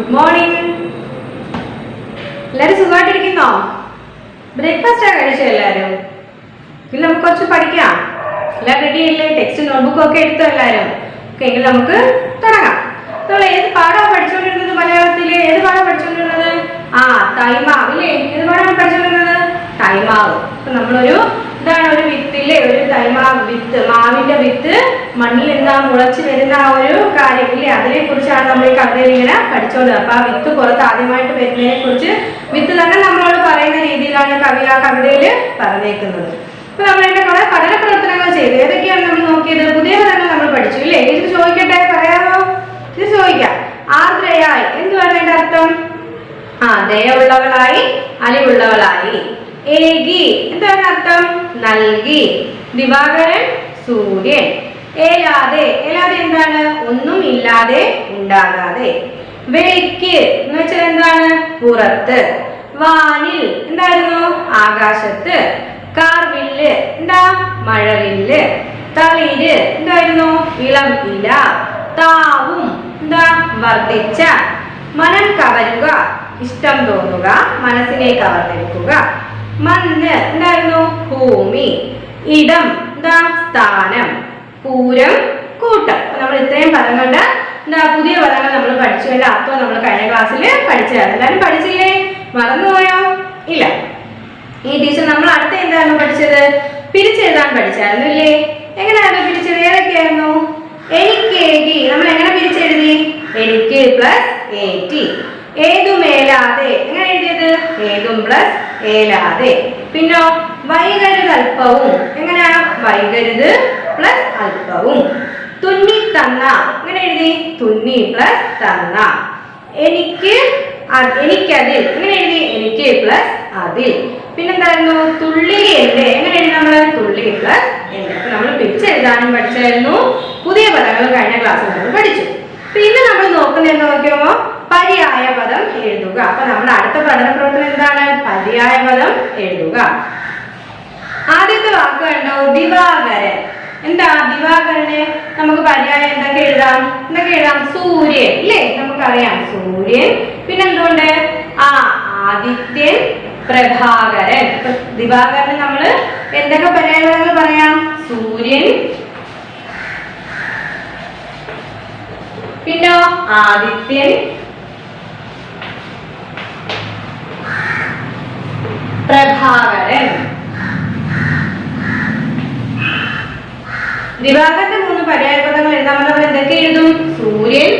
Good morning. എല്ലാവരും സുഖമായിട്ടിരിക്കുന്നോ? ബ്രേക്ക്ഫാസ്റ്റാ കഴിച്ചോ എല്ലാവരും? എങ്കിൽ നമുക്ക് കുറച്ച് പഠിക്കാം. എല്ലാം റെഡി അല്ലേ? ടെക്സ്റ്റ് നോട്ട്ബുക്കും ഒക്കെ എടുത്തോ എല്ലാവരും? ഓക്കെ, എങ്കിൽ നമുക്ക് തുടങ്ങാം. നമ്മൾ ഏത് പാഠമാണ് പഠിച്ചുകൊണ്ടിരുന്നത്? മലയാളത്തിലെ ഏത് പാഠം പഠിച്ചുകൊണ്ടിരുന്നത്? തൈമാവ് ഇല്ലേ? ഏത് പാഠമാണ് പഠിച്ചുകൊണ്ടിരുന്നത്? തൈമാവ്. അപ്പൊ നമ്മളൊരു ഒരു വിത്തില്ലേ, ഒരു തൈമാവ് വിത്ത്, മാവിന്റെ വിത്ത് മണ്ണിൽ നിന്ന് മുളച്ച് വരുന്ന ആ ഒരു കാര്യം ഇല്ലേ, അതിനെ കുറിച്ചാണ് നമ്മൾ ഈ കവിതയിൽ ഇങ്ങനെ പഠിച്ചോണ്ട്. അപ്പൊ ആ വിത്ത് പുറത്ത് ആദ്യമായിട്ട് വരുന്നതിനെ കുറിച്ച് വിത്ത് തന്നെ നമ്മളോട് പറയുന്ന രീതിയിലാണ് കവി ആ കവിതയിൽ പറഞ്ഞേക്കുന്നത്. അപ്പൊ നമ്മൾ അതിന്റെ കുറെ പഠന പ്രവർത്തനങ്ങൾ ചെയ്തു. ഏതൊക്കെയാണ് നമ്മൾ നോക്കിയത്? പുതിയ പദങ്ങൾ നമ്മൾ പഠിച്ചു ഇല്ലേ? ഇത് ചോദിക്കട്ടെ, പറയാമോ? ഇത് ചോദിക്കാം. ആർദ്രയായി എന്തുവാണ് അതിന്റെ അർത്ഥം? ദയവുള്ളവളായി, അലിവുള്ളവളായി. ഏകി എന്താണ് അർത്ഥം? നൽകി. ദിവാകരൻ സൂര്യൻ. ഏലാതെ, ഏലാതെ എന്താണ്? ഒന്നും ഇല്ലാതെ, ഉണ്ടാകാതെ. വെളിക്ക് എന്ന് വെച്ചാൽ എന്താണ്? പുറത്ത്. വാനിൽ എന്തായിരുന്നു? ആകാശത്ത്. കാർവില്ല് എന്താ? മഴവില്ല്. തളിര് എന്തായിരുന്നു? ഇളം ഇല. താവും എന്താ? വർദ്ധിച്ച. മനം കവരുക, ഇഷ്ടം തോന്നുക, മനസ്സിനെ കവർന്നെടുക്കുക. മണ്ണ് എന്തായിരുന്നു? ഭൂമി. ഇടം എന്താ? സ്ഥാനം. പൂരം കൂട്ടം. നമ്മൾ ഇത്രയും പദങ്ങളുടെ പുതിയ പദങ്ങൾ നമ്മൾ പഠിച്ചു. അതിന്റെ അർത്ഥം നമ്മൾ കഴിഞ്ഞ ക്ലാസ്സിൽ പഠിച്ചതാണ്. എല്ലാവരും പഠിച്ചില്ലേ? മറന്നുപോയോ? ഇല്ല. ഈ ടീച്ചർ നമ്മൾ അടുത്ത എന്തായിരുന്നു പഠിച്ചത്? പിരിച്ചെഴുതാൻ പഠിച്ചായിരുന്നു ഇല്ലേ? എങ്ങനെയായിരുന്നു പിരിച്ചത്? ഏതൊക്കെയായിരുന്നു? എനിക്കേകി നമ്മൾ എങ്ങനെ പിരിച്ചെഴുതി? എനിക്ക് പ്ലസ് ഏറ്റി. ഏതുമേലാതെ എങ്ങനെ എഴുതിയത്? ഏതും പ്ലസ് ഏലാതെ. പിന്നോ വൈകരുത് അല്പവും എങ്ങനെയാ? വൈകരുത് പ്ലസ് അല്പവും. തുന്നി തന്ന എങ്ങനെ എഴുതി? തുന്നി പ്ലസ് തന്ന. എനിക്ക് എനിക്കതിൽ എങ്ങനെ എഴുതി? എനിക്ക് പ്ലസ് അതിൽ. പിന്നെന്തായിരുന്നു? തുള്ളി എന്റെ എങ്ങനെ എഴുതി? നമ്മള് തുള്ളി പ്ലസ് എന്റെ. അപ്പൊ നമ്മൾ പിരിച്ചെഴുതാനും പഠിച്ചായിരുന്നു. പുതിയ പദങ്ങൾ കഴിഞ്ഞ ക്ലാസ്സിൽ നമ്മൾ പഠിച്ചു. പിന്നെ നമ്മൾ നോക്കുന്നതെന്ന് നോക്കിയോ, പര്യായ പദം എഴുതുക. അപ്പൊ നമ്മുടെ അടുത്ത പഠന പ്രവർത്തനം എന്താണ്? പര്യായ പദം എഴുതുക. ആദ്യത്തെ വാക്ക് കണ്ടോ? ദിവാകരൻ. എന്താ ദിവാകരന്? നമുക്ക് പര്യായം എന്തൊക്കെ എഴുതാം? സൂര്യൻ ഇല്ലേ? നമുക്കറിയാം സൂര്യൻ. പിന്നെന്തുകൊണ്ട്? ആദിത്യൻ, പ്രഭാകരൻ. ഇപ്പൊ ദിവാകരന് നമ്മള് എന്തൊക്കെ പര്യായ പദങ്ങൾ പറയാം? സൂര്യൻ, പിന്നോ ആദിത്യൻ, പ്രഭാകരൻ. ദിവാകരന്റെ 3 പര്യായപദങ്ങൾ എഴുതാൻ നമ്മൾ എന്തൊക്കെ എഴുതും? സൂര്യൻ,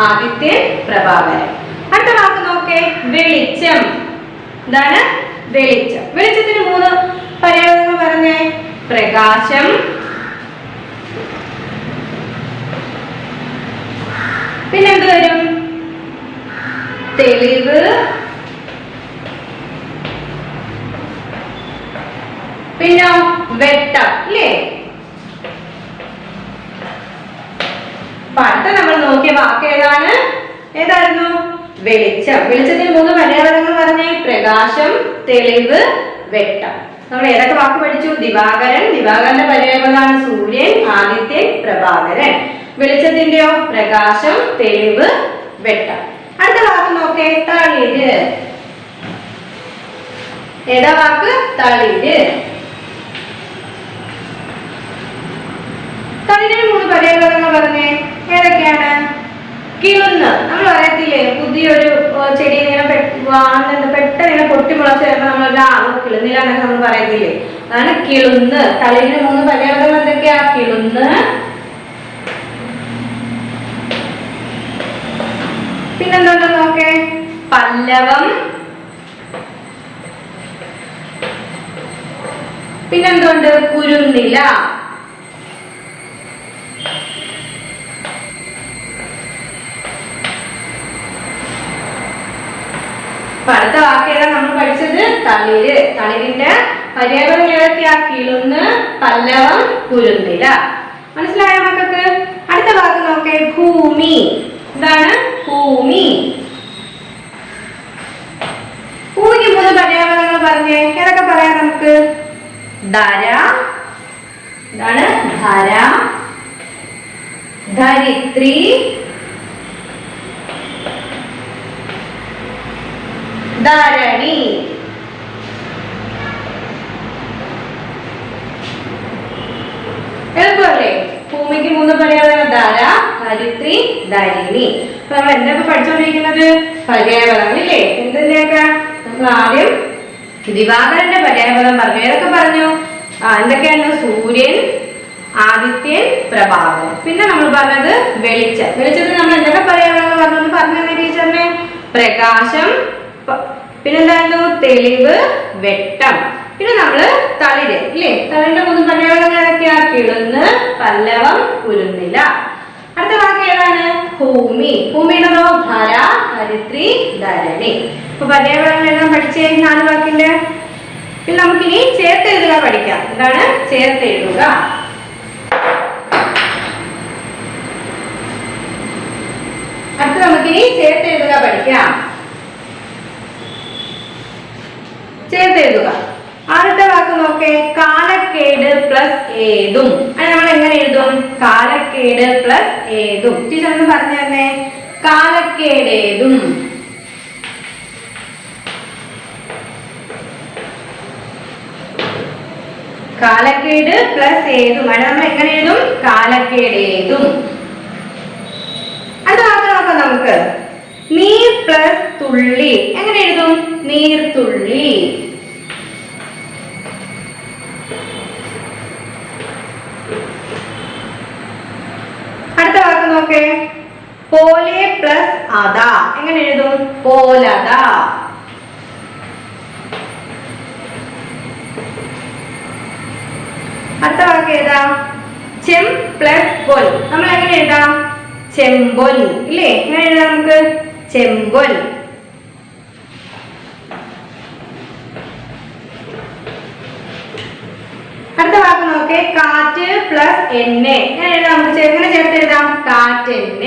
ആദിത്യൻ, പ്രഭാകരൻ. അടുത്ത വാക്ക് നോക്കേ, വെളിച്ചം. എന്താണ്? വെളിച്ചം. വെളിച്ചത്തിന് 3 പര്യായപദങ്ങൾ പറഞ്ഞേ. പ്രകാശം, പിന്നെന്ത് വരും? തെളിവ്, പിന്നെ വെട്ടം ഇല്ലേ? അടുത്ത നമ്മൾ നോക്കിയ വാക്ക് ഏതായിരുന്നു? വെളിച്ചം. വെളിച്ചത്തിന് 3 പര്യായപദങ്ങൾ പറഞ്ഞേ. പ്രകാശം, തെളിവ്, വെട്ടം. നമ്മൾ ഏതൊക്കെ വാക്ക് പഠിച്ചു? ദിവാകരൻ. ദിവാകരന്റെ പര്യായപദമാണ് സൂര്യൻ, ആദിത്യൻ, പ്രഭാകരൻ. വെളിച്ചത്തിന്റെയോ? പ്രകാശം, തെളിവ്, വെട്ടം. അടുത്ത വാക്ക് നോക്കേ, തളിര്. ഏതാ വാക്ക്? തളിര്. തളിരിന് 3 പര്യായപദങ്ങൾ പറഞ്ഞേ. ഏതൊക്കെയാണ്? കിളുന്ന്. നമ്മൾ പറയത്തില്ലേ, പുതിയൊരു ചെടി ഇങ്ങനെ പെട്ടെന്ന് ഇങ്ങനെ പൊട്ടിമുളച്ച് വരുമ്പോൾ നമ്മൾ കിളുന്നില്ല എന്നൊക്കെ നമ്മൾ പറയത്തില്ലേ? അതാണ് കിളുന്ന്. തളിരിന് 3 പര്യായപദങ്ങൾ എന്തൊക്കെയാ? കിളുന്ന്, പിന്നെന്തുണ്ട് നോക്കേ? പല്ലവം, പിന്നെന്തുണ്ട്? കുരുന്നില. അടുത്ത വാക്ക് ഏതാ നമ്മൾ പഠിച്ചത്? തളിര്. തളിരിന്റെ പര്യായപദങ്ങൾ ഏതൊക്കെയാ? കിളുന്ന്, പല്ലവം, കുരുന്നില. മനസ്സിലായോ മക്കൾക്ക്? അടുത്ത വാക്ക് നോക്കേ, ഭൂമി. എന്താണ്? ഭൂമി. ഭൂമിക്ക് 3 പര്യായപദങ്ങൾ പറഞ്ഞേ. ഏതൊക്കെ പറയാം നമുക്ക്? ധര. എന്താണ്? ധര, ധരിത്രി, ധരണി. എളുപ്പമല്ലേ? ഭൂമിക്ക് 3 പര്യായപദങ്ങൾ ധര, ധരിത്രി, ധരിണി. അപ്പൊ നമ്മൾ എന്തൊക്കെ പഠിച്ചുകൊണ്ടിരിക്കുന്നത്? പര്യായപദങ്ങൾ ഇല്ലേ? എന്തിന്റെയൊക്കെ? നമ്മൾ ആദ്യം ദിവാകരന്റെ പര്യായപദം പറഞ്ഞു. ഏതൊക്കെ പറഞ്ഞു? എന്തൊക്കെയാണ്? സൂര്യൻ, ആദിത്യൻ, പ്രഭാകരൻ. പിന്നെ നമ്മൾ പറഞ്ഞത് വെളിച്ചം. വെളിച്ചത്തിന് നമ്മൾ എന്തൊക്കെ പര്യായപദങ്ങൾ പറഞ്ഞു പറഞ്ഞേ ടീച്ചറിനെ? പ്രകാശം, പിന്നെന്തായിരുന്നു? തെളിവ്, വെട്ടം. പിന്നെ നമ്മള് തളിര് ഇല്ലേ? തളിരിന്റെ 3 പര്യായപദങ്ങൾ ഏതൊക്കെയാ? കിളുന്ന്, പല്ലവം, കുരുന്നില. അടുത്ത വാക്ക് ഏതാണ്? ഭൂമി. ഭൂമിയുടേതോ? ധര, ധരിത്രി, ധരണി. അപ്പൊ പര്യായപദങ്ങൾ എല്ലാം പഠിച്ചേ 4 വാക്കിന്റെ. പിന്നെ നമുക്കിനി ചേർത്ത് എഴുതുക പഠിക്കാം. എന്താണ് ചേർത്ത് എഴുതുക? അടുത്ത നമുക്കിനി ചേർത്ത് എഴുതുക പഠിക്കാം. ചേർത്ത് എഴുതുക. ആദ്യത്തെ വാക്ക് നോക്കേ. കാലക്കേട് പ്ലസ് ഏതും. അത് നമ്മൾ എങ്ങനെ എഴുതും? കാലക്കേട് പ്ലസ് ഏതും. ടീച്ചർ ഒന്ന് പറഞ്ഞു തന്നെ. കാലക്കേടേതും. കാലക്കേട് പ്ലസ് ഏതും. അത് നമ്മൾ എങ്ങനെ എഴുതും? കാലക്കേടേതും. അടുത്ത വാക്ക് നോക്കാം നമുക്ക്. നീർ പ്ലസ് തുള്ളി. എങ്ങനെ എഴുതും? നീർത്തുള്ളി. അടുത്ത വാക്ക് നോക്കേ. പോലെ പ്ലസ് അത. എങ്ങനെ എഴുതും? പോലത. അടുത്ത വാക്ക് ഏതാ? ചെം പ്ലസ് പൊൽ. നമ്മൾ എങ്ങനെ എഴുതാം? ചെമ്പൊൽ ഇല്ലേ? എങ്ങനെ എഴുതാം നമുക്ക്? ചെമ്പൊൽ. അടുത്ത വാക്ക് നോക്കേ. കാറ്റ് പ്ലസ് എണ്ണ. എങ്ങനെ എഴുതാം നമുക്ക്? എങ്ങനെ ചേർത്ത് എഴുതാം? കാറ്റെണ്ണ.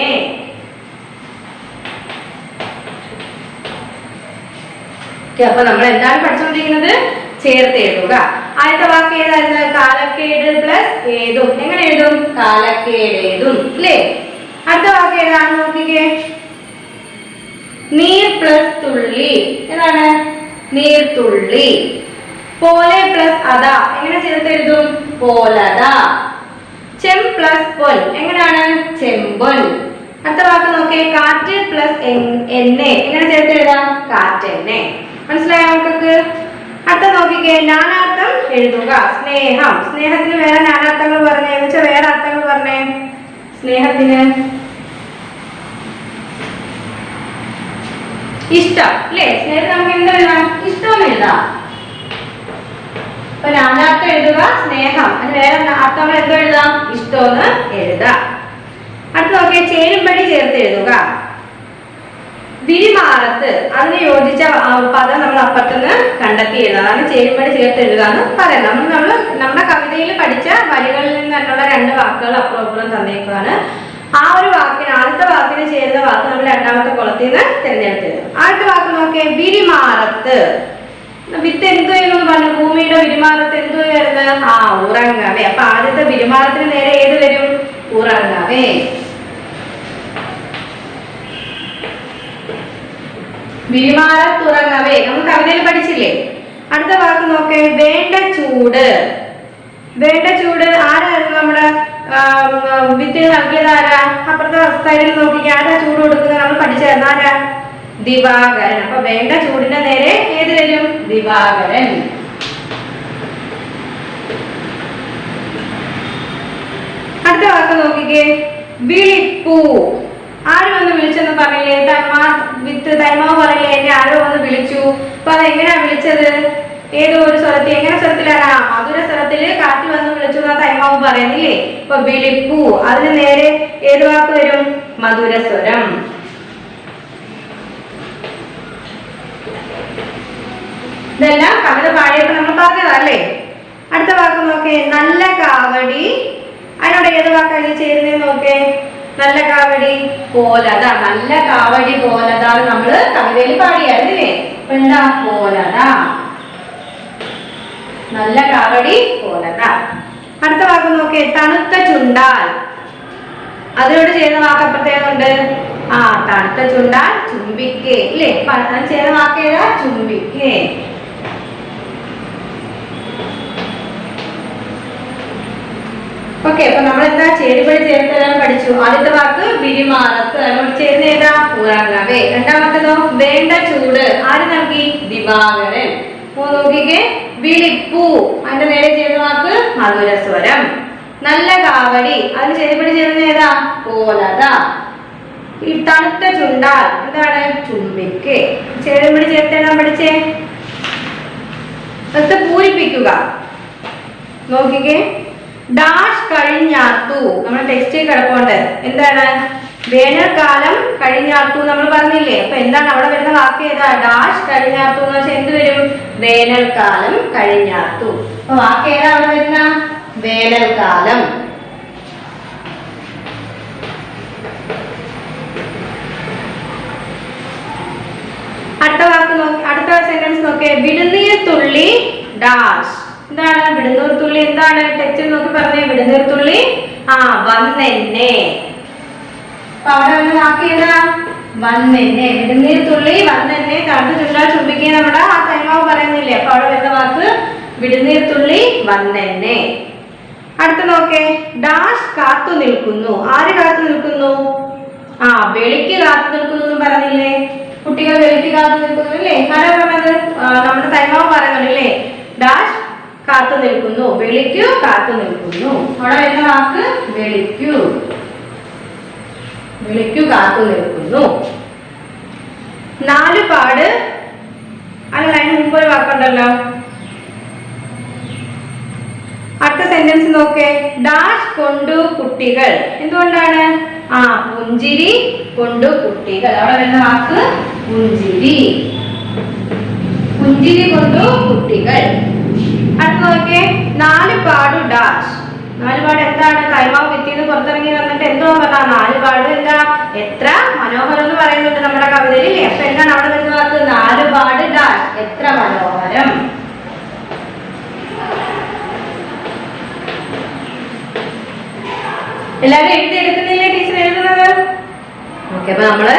അപ്പൊ നമ്മൾ എന്താണ് പഠിച്ചുകൊണ്ടിരിക്കുന്നത്? ചേർത്ത് എഴുതുക. ആദ്യത്തെ വാക്ക് ഏതായിരുന്നു? കാലക്കേട് പ്ലസ് ഏതും. എങ്ങനെ എഴുതും? കാലക്കേടേതും ഇല്ലേ? അടുത്ത വാക്ക് ഏതാണ്? നോക്കിക്കേ. നീർ പ്ലസ് തുള്ളി. ഏതാണ്? നീർത്തുള്ളി. പോലെ പ്ലസ് അത. എങ്ങനെ ചേർത്ത് എഴുതും? പോലത. ചെം പ്ലസ് പൊൽ. എങ്ങനെയാണ്? ചെമ്പൊൽ. അടുത്ത വാക്ക് നോക്കേ. കാറ്റ് പ്ലസ് എണ്ണ. എങ്ങനെ ചേർത്ത് എഴുതാം? കാറ്റെണ്ണ. മനസ്സിലായോ നമുക്ക്? അടുത്ത നോക്കിക്കേ. നാനാർത്ഥം എഴുതുക. സ്നേഹം. സ്നേഹത്തിന് വേറെ നാനാർത്ഥങ്ങൾ പറഞ്ഞേ. എന്ന് വെച്ചാൽ വേറെ അർത്ഥങ്ങൾ പറഞ്ഞേ. സ്നേഹത്തിന് ഇഷ്ടം അല്ലേ? സ്നേഹത്തിന് നമുക്ക് എന്താ എഴുതാം? ഇഷ്ടം എഴുതാം. അപ്പൊ നാനാർത്ഥം എഴുതുക. സ്നേഹം. അതിന് വേറെ അർത്ഥങ്ങൾ എന്തോ എഴുതാം? ഇഷ്ടമെന്ന് എഴുതാം. അടുത്ത നോക്കിയാൽ ചേരുംപടി ചേർത്ത് എഴുതുക. വിരിമാറത്ത്. അതിന് യോജിച്ച പദം നമ്മൾ അപ്പുറത്തുനിന്ന് കണ്ടെത്തി എഴുതാം. അതാണ് ചേരുംപടി ചേർത്ത് എഴുതുക എന്ന് പറയാം. നമ്മൾ നമ്മുടെ കവിതയിൽ പഠിച്ച വരികളിൽ നിന്ന് തന്നെയുള്ള 2 വാക്കുകൾ അപ്പുറം തന്നേക്കാണ്. ആ ഒരു വാക്കിന്, ആദ്യത്തെ വാക്കിന് ചേരുന്ന വാക്ക് നമ്മൾ രണ്ടാമത്തെ കുളത്തിൽ നിന്ന് തിരഞ്ഞെടുത്തത്. ആദ്യത്തെ വാക്ക് നോക്കിയേ. വിരിമാറത്ത്. വിത്ത് എന്തു ചെയ്യുന്നു പറഞ്ഞു? ഭൂമിയുടെ വിരിമാറത്ത് എന്തു വരുന്നത്? ഉറങ്ങവേ. അപ്പൊ ആദ്യത്തെ വിരിമാറത്തിന് നേരെ ഏത് വരും? ഉറങ്ങവേ. വിരിമാറത്തുറങ്ങവേ. നമ്മൾ കവിതയിൽ പഠിച്ചില്ലേ? അടുത്ത വാക്ക് നോക്കേ. വേണ്ട ചൂട്. വേണ്ട ചൂട് ആരായിരുന്നു? നമ്മുടെ വിത്തിന് നൽകിയത് ആരാ? അപ്പുറത്തെ സൈഡിൽ നോക്കിക്കേ. ആരാ ചൂട് കൊടുക്കുന്നത്? നമ്മൾ പഠിച്ചായിരുന്നു. ആരാ? ദിവാകരൻ. അപ്പൊ വേണ്ട ചൂടിന്റെ നേരെ ഏത് വരും? ദിവാകരൻ. അടുത്ത വാക്ക് നോക്കിക്കേ. വിളിപ്പൂ. ആര് വന്ന് വിളിച്ചെന്ന് പറഞ്ഞില്ലേ? തന്മാവ് പറയില്ലേ? എന്നെ ആരോ വന്ന് വിളിച്ചു. അപ്പൊ അതെങ്ങനെയാ വിളിച്ചത്? ഏതോ ഒരു സ്വരത്തിൽ. എങ്ങനെ സ്വരത്തിലാണ്? മധുര സ്വരത്തില് കാറ്റ് വന്ന് വിളിച്ചു എന്നാ തന്മാവ് പറയുന്നില്ലേ? അപ്പൊ വിളിപ്പൂ. അതിന് നേരെ ഏത് വാക്ക് വരും? മധുരസ്വരം. ഇതെല്ലാം കവിത പാടിയപ്പോ നമ്മൾ പറഞ്ഞതല്ലേ? അടുത്ത വാക്ക് നോക്കേ. നല്ല കാവടി. അതിനോട് ഏത് വാക്കാണ് ചേരുന്നത്? നോക്കേ. നല്ല കാവടി പോലത. നല്ല കാവടി പോലത നമ്മള് കവിതയിൽ പാടിയായിരുന്നില്ലേ? അപ്പൊ എന്താ? പോലത. നല്ല കാവടി പോലത. അടുത്ത വാക്ക് നോക്കേ. തണുത്ത ചുണ്ടാൽ. അതിനോട് ചേരുന്ന വാക്ക് അപ്പുറത്തേക്കുണ്ട്. ആ തണുത്ത ചുണ്ടാൽ ചുംബിക്കേ ഇല്ലേ? ചേർന്ന വാക്കേതാ? ചുംബിക്കേ. ഓക്കെ, അപ്പൊ നമ്മൾ എന്താ ചേരുപടി ചേർത്തെല്ലാം പഠിച്ചു. ആദ്യത്തെ വാക്ക് പിരിമാറത്ത്, അതിനോട് ചേർന്ന് ഏതാ? ഉറങ്ങവേ. രണ്ടാമത്തേതോ? വേണ്ട ചൂട്, ആര് നൽകി? ദിവാകരൻ. നോക്കിക്കേ, വിളിപ്പൂ, അതിന്റെ നേരെ ചേർന്ന വാക്ക് മധുരസ്വരം. നല്ല കാവടി, അതിന് ചേരുപടി ചേർന്ന് ഏതാ? കോലത. ഈ തണുത്ത ചുണ്ടാൽ എന്താണ്? ചുംബിക്ക്. ചേരുപടി ചേർത്തെല്ലാം പഠിച്ചേ. അത് പൂരിപ്പിക്കുക. നോക്കിക്കേ, ഡാഷ് കഴിഞ്ഞാർത്തു, നമ്മുടെ ടെക്സ്റ്റിൽ കിടപ്പുണ്ട്. എന്താണ്? വേനൽക്കാലം കഴിഞ്ഞാർത്തു നമ്മൾ പറഞ്ഞില്ലേ? അപ്പൊ എന്താണ് അവിടെ വരുന്ന വാക്ക് ഏതാ? ഡാഷ് കഴിഞ്ഞാർത്തു എന്ന് വെച്ചാൽ എന്ത് വരും? വേനൽക്കാലം കഴിഞ്ഞാർത്തു. അപ്പൊ വാക്ക് ഏതാ അവിടെ വരുന്ന? വേനൽക്കാലം. അടുത്ത വാക്ക് നോക്കി, അടുത്ത സെന്റൻസ് നോക്കിയേ, വിടുനീർ തുള്ളി ഡാഷ്. എന്താണ് വിടുനീർ തുള്ളി? എന്താണ് ടെക്സ്റ്റിൽ നോക്കി പറഞ്ഞേ? വിടുനീർ തുള്ളി വന്നെന്നെ. അപ്പൊ അവിടെ വന്ന് വാക്ക് ഏതാ? വന്നെന്നെ. വിടുനീർ തുള്ളി വന്നെന്നെ. തണുത്ത ചുണ്ടാൽ ചുംബിക്കുക നമ്മുടെ ആ തൈമാവ് പറയുന്നില്ലേ? അപ്പൊ അവിടെ വരുന്ന വാക്ക് വിടുനീർ തുള്ളി വന്നെന്നെ. അടുത്ത നോക്കേ, ഡാഷ് കാത്തു നിൽക്കുന്നു. ആര് കാത്തു നിൽക്കുന്നു? വെളിക്ക് കാത്തു നിൽക്കുന്നു എന്ന് പറഞ്ഞില്ലേ? കുട്ടികൾ വെളിക്ക് കാത്തു നിൽക്കുന്നു അല്ലേ? ആരാ പറഞ്ഞത്? നമ്മുടെ തൈമാവ് പറയുന്നുണ്ടല്ലേ? ഡാഷ് കാത്തു നിൽക്കുന്നു, വെളിക്കു കാത്തു നിൽക്കുന്നു. അവിടെ വരുന്ന വാക്ക് വെളിക്കു. വെളിക്കു കാത്തു നിൽക്കുന്നു. നാലുപാട്, അല്ല അതിന് മുമ്പ് ഒരു വാക്കുണ്ടല്ലോ. അടുത്ത സെന്റൻസ് നോക്കേ, ഡാഷ് കൊണ്ടു കുട്ടികൾ. എന്തുകൊണ്ടാണ്? പുഞ്ചിരി കൊണ്ടു കുട്ടികൾ. അവിടെ വരുന്ന വാക്ക് പുഞ്ചിരി. പുഞ്ചിരി കൊണ്ടു കുട്ടികൾ. അടുത്ത നോക്കേ, നാലുപാടു ഡാഷ്. നാലുപാട് എന്താണ്? തൈമാവ് ഭിത്തിന്ന് പുറത്തിറങ്ങി വന്നിട്ട് എന്തോ പറഞ്ഞ നാലുപാട് എന്താ? എത്ര മനോഹരം എന്ന് പറയുന്നുണ്ട് നമ്മുടെ കവിതയിൽ. അപ്പൊ എന്താണ് അവിടെ വരുന്ന വാക്ക്? നാലുപാട് ഡാഷ്, എത്ര മനോഹരം. എല്ലാവരും എഴുതിയെടുക്കുന്നില്ലേ ടീച്ചർ എഴുതുന്നത്? ഓക്കെ, അപ്പൊ നമ്മള്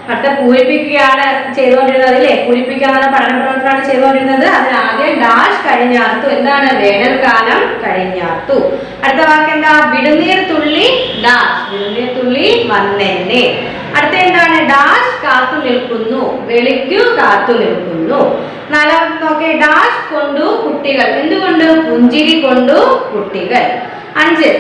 അടുത്ത പൂരിപ്പിക്കുകയാണ് ചെയ്തുകൊണ്ടിരുന്നത് അല്ലേ? പൂരിപ്പിക്കാനുള്ള പഠന പ്രവർത്തനമാണ് ചെയ്തുകൊണ്ടിരുന്നത്. അതിന് ആദ്യം ഡാഷ് കഴിഞ്ഞാർത്തു. എന്താണ്? വേനൽക്കാലം കഴിഞ്ഞാർത്തു. അടുത്ത വാക്ക് എന്താ? വിടുനീർ തുള്ളി ഡാഷ്, വിടുനീർ തുള്ളി വന്നെന്നെ. അടുത്ത എന്താണ്? ഡാഷ് കാത്തു നിൽക്കുന്നു, വെളിക്കു കാത്തു നിൽക്കുന്നു. നാലാമത്തെ നോക്കേ, ഡാഷ് കൊണ്ടു കുട്ടികൾ. എന്തുകൊണ്ട്? പുഞ്ചിരി കൊണ്ടു കുട്ടികൾ. 5,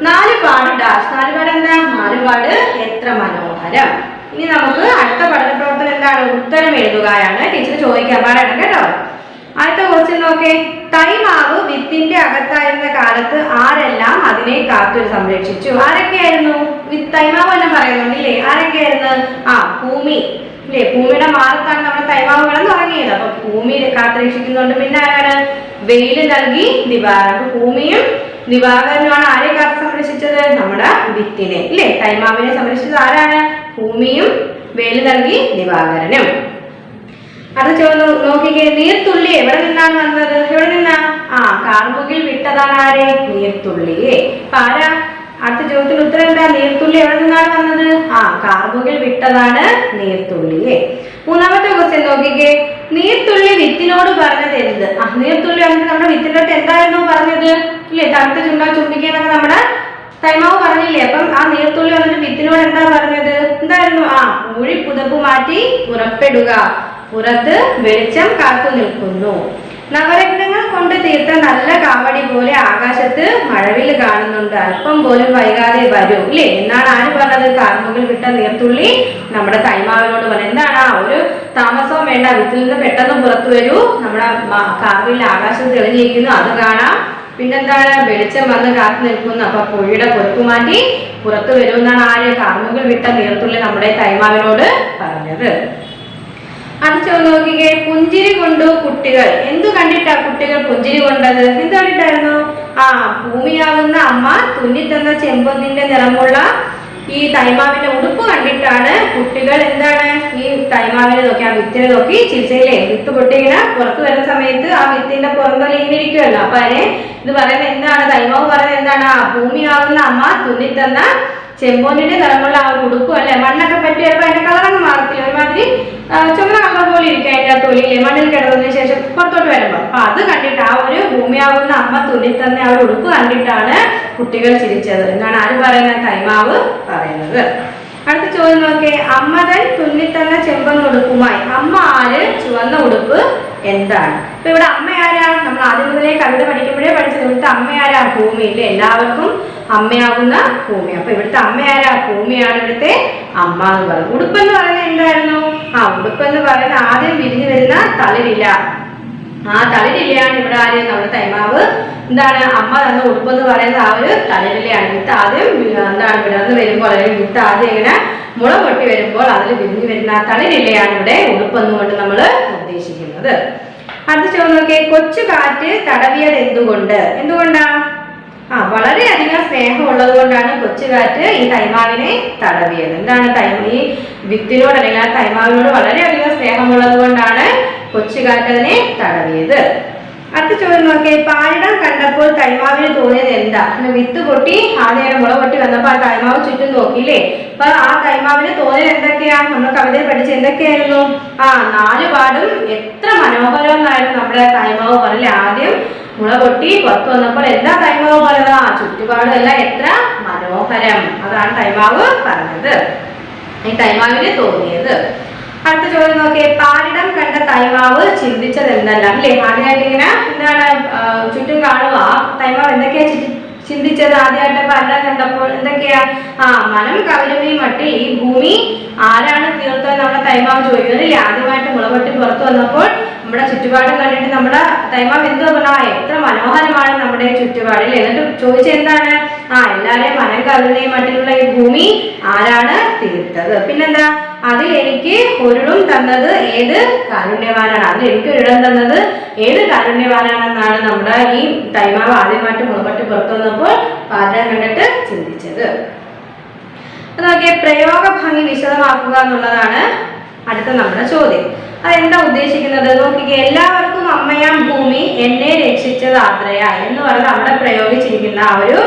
നാലുപാട് ഡാഷ്. നാലുപാട് എന്താ? നാലുപാട് എത്ര മനോഹരം. ഇനി നമുക്ക് അടുത്ത പഠന പ്രവർത്തനം എന്താണ്? ഉത്തരം എഴുതുകയാണ്. ടീച്ചർ ചോദിക്കാൻ പാടാണ് കേട്ടോ. അടുത്ത ക്വസ്റ്റ്യൻ നോക്കേ, തൈമാവ് വിത്തിന്റെ അകത്തായിരുന്ന കാലത്ത് ആരെല്ലാം അതിനെ കാത്തു സംരക്ഷിച്ചു? ആരൊക്കെയായിരുന്നു? തൈമാവ് തന്നെ പറയുന്നുണ്ടല്ലേ? ആരൊക്കെയായിരുന്നു? ഭൂമി അല്ലേ? ഭൂമിയുടെ മാറത്താണ് നമ്മുടെ തൈമാവ് കിടന്ന് ഉറങ്ങിയത്. അപ്പൊ ഭൂമി കാത്തുരക്ഷിക്കുന്നുണ്ട്. പിന്നെ ആരാണ്? വെയില് നൽകി ദിവാകരൻ. ഭൂമിയും ദിവാകരനുമാണ് ആരെ കാത്തു സംരക്ഷിച്ചത്? നമ്മുടെ വിത്തിനെ ഇല്ലേ? തൈമാവിനെ സംരക്ഷിച്ചത് ആരാണ്? ഭൂമിയും വെയില് നൽകി ദിവാകരനും. അത് നോക്കിക്കേ, നീർത്തുള്ളി എവിടെ നിന്നാണ് വന്നത്? എവിടെ നിന്നാ? കാർമുകിൽ വിട്ടതാണ് ആരെ? നീർത്തുള്ളിയെ. അപ്പൊ ആരാ? അടുത്ത ചോദ്യത്തിന് ഉത്തരം എന്താ? നീർത്തുള്ളി എവിടെ നിന്നാണ് വന്നത്? കാർമുകിൽ വിട്ടതാണ് നീർത്തുള്ളിയെ. മൂന്നാമത്തെ ക്വസ്റ്റ്യൻ നോക്കിക്കേ, നീർത്തുള്ളി വിത്തിനോട് പറഞ്ഞത് എന്ത്? നീർത്തുള്ളി വന്നിട്ട് നമ്മുടെ വിത്തിനോട്ട് എന്തായിരുന്നു പറഞ്ഞത്? ഇല്ലേ? തണുത്ത ചുണ്ടാൽ ചുംബിക്കാനൊക്കെ നമ്മുടെ തൈമാവ് പറഞ്ഞില്ലേ? അപ്പം ആ നീർത്തുള്ളി വന്നിട്ട് വിത്തിനോട് എന്താ പറഞ്ഞത്? എന്തായിരുന്നു? പൂഴി പുതപ്പ് മാറ്റി പുറപ്പെടുക, പുറത്ത് വെളിച്ചം കാത്തു നിൽക്കുന്നു. നവരത്നങ്ങൾ കൊണ്ട് തീർത്ത നല്ല കാവടി പോലെ ആകാശത്ത് മഴവിൽ കാണുന്നുണ്ട്, അല്പം പോലും വൈകാതെ വരൂ ഇല്ലേ എന്നാണ് ആര് പറഞ്ഞത്? കാർമുകിൽ വിട്ട നീർത്തുള്ളി നമ്മുടെ തൈമാവിനോട് പറഞ്ഞു. എന്താണ്? ഒരു താമസവും വേണ്ട, വിത്തിൽ നിന്ന് പെട്ടെന്ന് പുറത്തു വരൂ, നമ്മുടെ കാർവിൽ ആകാശത്ത് തെളിഞ്ഞിരിക്കുന്നു, അത് കാണാം. പിന്നെന്താണ്? വെളിച്ചം വന്ന് കാത്തു നിൽക്കുന്നു. അപ്പൊ പുഴയുടെ പൊറുപ്പ് മാറ്റി പുറത്തു വരുമെന്നാണ് ആര്? കാർമുകിൽ വിട്ട നീർത്തുള്ളി നമ്മുടെ തൈമാവിനോട് പറഞ്ഞത്. അത് നോക്കിക്കേ, പുഞ്ചിരി കൊണ്ടു കുട്ടികൾ. എന്തു കണ്ടിട്ടാ കുട്ടികൾ പുഞ്ചിരി കൊണ്ടത്? എന്ത് കണ്ടിട്ടായിരുന്നു? ഭൂമിയാകുന്ന അമ്മ തുന്നിത്തന്ന ചെമ്പൊന്നിന്റെ നിറമുള്ള ഈ തൈമാവിന്റെ ഉടുപ്പ് കണ്ടിട്ടാണ് കുട്ടികൾ എന്താണ് ഈ തൈമാവിനെ നോക്കി, ആ വിത്തിനെ നോക്കി ചിരിച്ചയില്ലേ? വിത്ത് പൊട്ടിങ്ങനെ പുറത്തു വരുന്ന സമയത്ത് ആ വിത്തിന്റെ പുറന്തല ഇങ്ങനെ ഇരിക്കുമല്ലോ. അപ്പൊ അതിനെ ഇത് പറയുന്നത് എന്താണ്? തൈമാവ് പറയുന്നത് എന്താണ്? ഭൂമിയാകുന്ന അമ്മ തുന്നിത്തന്ന ചെമ്പോന്നിന്റെ നിറമുള്ള ആ ഒരു ഉടുപ്പ് അല്ലെ, മണ്ണൊക്കെ പറ്റി വരുമ്പോൾ അതിന്റെ കളറങ്ങ് മാറത്തില്ല, ഒരുമാതിരി ചുമന്ന കളർ പോലെ ഇരിക്കും അതിന്റെ ആ തൊലിയിലെ മണ്ണിൽ കിടന്നതിന് ശേഷം പുറത്തോട്ട് വരുമ്പോൾ. അപ്പൊ അത് കണ്ടിട്ട് ആ ഒരു ഭൂമിയാകുന്ന അമ്മ തുന്നി തന്നെ ആ ഒരു ഉടുപ്പ് കണ്ടിട്ടാണ് കുട്ടികൾ ചിരിച്ചത് എന്നാണ് ആര് പറയുന്നത്? തൈമാവ് പറയുന്നത്. അടുത്ത ചോദ്യം നോക്കേ, അമ്മതൻ തുന്നിത്തന്ന ചെമ്പൻ ഉടുപ്പുമായി അമ്മ ആര് ചുവന്ന ഉടുപ്പ് എന്താണ്? അപ്പൊ ഇവിടെ അമ്മ ആരാ? നമ്മൾ ആദ്യം മുതലേ കവിത പഠിക്കുമ്പോഴേ പഠിച്ചത്. ഇവിടുത്തെ അമ്മ ആരാ? ഭൂമി ഇല്ലേ, എല്ലാവർക്കും അമ്മയാകുന്ന ഭൂമി. അപ്പൊ ഇവിടുത്തെ അമ്മ ആരാ? ഭൂമിയാണ് ഇവിടുത്തെ അമ്മ എന്ന് പറയുന്നത്. ഉടുപ്പെന്ന് പറയുന്നത് എന്തായിരുന്നു? ഉടുപ്പെന്ന് പറയുന്നത് ആദ്യം വിരിഞ്ഞു വരുന്ന തളിരില. ആ തളിരിലയാണ് ഇവിടെ ആര്? നമ്മുടെ തൈമാവ് എന്താണ് അമ്മ തന്ന ഉടുപ്പെന്ന് പറയുന്നത് ആ ഒരു തളിരിലയാണ്. വിത്ത് ആദ്യം എന്താണ് വിടർന്ന് വരുമ്പോൾ, അല്ലെങ്കിൽ വിത്ത് ആദ്യം ഇങ്ങനെ മുള പൊട്ടി വരുമ്പോൾ അതിൽ വിരിഞ്ഞു വരുന്ന ആ തളിരിലയാണ് ഇവിടെ ഉടുപ്പെന്നുകൊണ്ട് നമ്മൾ ഉദ്ദേശിക്കുന്നത്. അടുത്ത ചോദ്യം നോക്കിയേ, കൊച്ചു കാറ്റ് തടവിയത് എന്തുകൊണ്ട്? എന്തുകൊണ്ടാ? വളരെയധികം സ്നേഹമുള്ളത് കൊണ്ടാണ് കൊച്ചുകാറ്റ് ഈ തൈമാവിനെ തടവിയത്. എന്താണ് ഈ വിത്തിനോട് അല്ലെങ്കിൽ ആ തൈമാവിനോട് വളരെയധികം സ്നേഹമുള്ളത് കൊണ്ടാണ് കൊച്ചുകാറ്റ് അതിനെ തടവിയത്. അടുത്ത ചോദ്യം നോക്കിയേ, പാരിടം കണ്ടപ്പോൾ തൈമാവിന് തോന്നിയത് എന്താ? വിത്ത് പൊട്ടി ആദ്യം മുള പൊട്ടി വന്നപ്പോൾ ആ തൈമാവ് ചുറ്റും നോക്കിയില്ലേ? അപ്പൊ ആ തൈമാവിന് തോന്നിയത് എന്തൊക്കെയാ? നമ്മൾ കവിതയിൽ പഠിച്ച എന്തൊക്കെയായിരുന്നു? 4 പാടും എത്ര മനോഹരം എന്നായിരുന്നു നമ്മുടെ തൈമാവ് പറഞ്ഞില്ലേ? ആദ്യം മുള പൊട്ടി പുറത്തു വന്നപ്പോൾ എന്താ തൈമാവ് പറഞ്ഞത്? ചുറ്റുപാടും എല്ലാം എത്ര മനോഹരം, അതാണ് തൈമാവ് പറഞ്ഞത്, ഈ തൈമാവിന് തോന്നിയത്. അടുത്ത ചോദ്യം നോക്കിയേ, പാരിടം കണ്ട തൈമാവ് ചിന്തിച്ചത് എന്തല്ല? അല്ലേ, ആദ്യമായിട്ട് ഇങ്ങനെ എന്താണ് ചുറ്റും കാണുക, തൈമാവ് എന്തൊക്കെയാ ചിന്തിച്ചത്? ആദ്യമായിട്ട് പാരിടം കണ്ടപ്പോൾ എന്തൊക്കെയാ? മനം കവിളുമീ മട്ടിൽ ഈ ഭൂമി ആരാണ് തീർത്തത്? നമ്മുടെ തൈമാവ് ചോദിക്കുന്നത് അല്ലേ? ആദ്യമായിട്ട് മുളപൊട്ടി പുറത്തു വന്നപ്പോൾ നമ്മുടെ ചുറ്റുപാടും കണ്ടിട്ട് നമ്മുടെ തൈമാവ് എന്തോ പറഞ്ഞാൽ എത്ര മനോഹരമാണ് നമ്മുടെ ചുറ്റുപാട് അല്ലേ? എന്നിട്ട് ചോദിച്ചെന്താണ്? എല്ലാരെയും മനം കവിളുമീ മട്ടിലുള്ള ഈ ഭൂമി ആരാണ് തീർത്തത്? പിന്നെന്താ? അതിൽ എനിക്ക് ഒരിടം തന്നത് ഏത് കാരുണ്യവാനാണ്? അതിൽ എനിക്ക് ഒരിടം തന്നത് ഏത് കാരുണ്യവാനാണെന്നാണ് നമ്മുടെ ഈ തൈമാവ് ആദ്യമായിട്ട് മുളപൊട്ടി പുറത്തു വന്നപ്പോൾ പാഠം കണ്ടിട്ട് ചിന്തിച്ചത്. നോക്കിയ പ്രയോഗ ഭംഗി വിശദമാക്കുക എന്നുള്ളതാണ് അടുത്ത നമ്മുടെ ചോദ്യം. അതെന്താ ഉദ്ദേശിക്കുന്നത്? നോക്കിക്കേ, എല്ലാവർക്കും അമ്മയാം ഭൂമി എന്നെ രക്ഷിച്ചത് ആത്രയാ എന്ന് പറഞ്ഞ് അവിടെ പ്രയോഗിച്ചിരിക്കുന്ന ആ ഒരു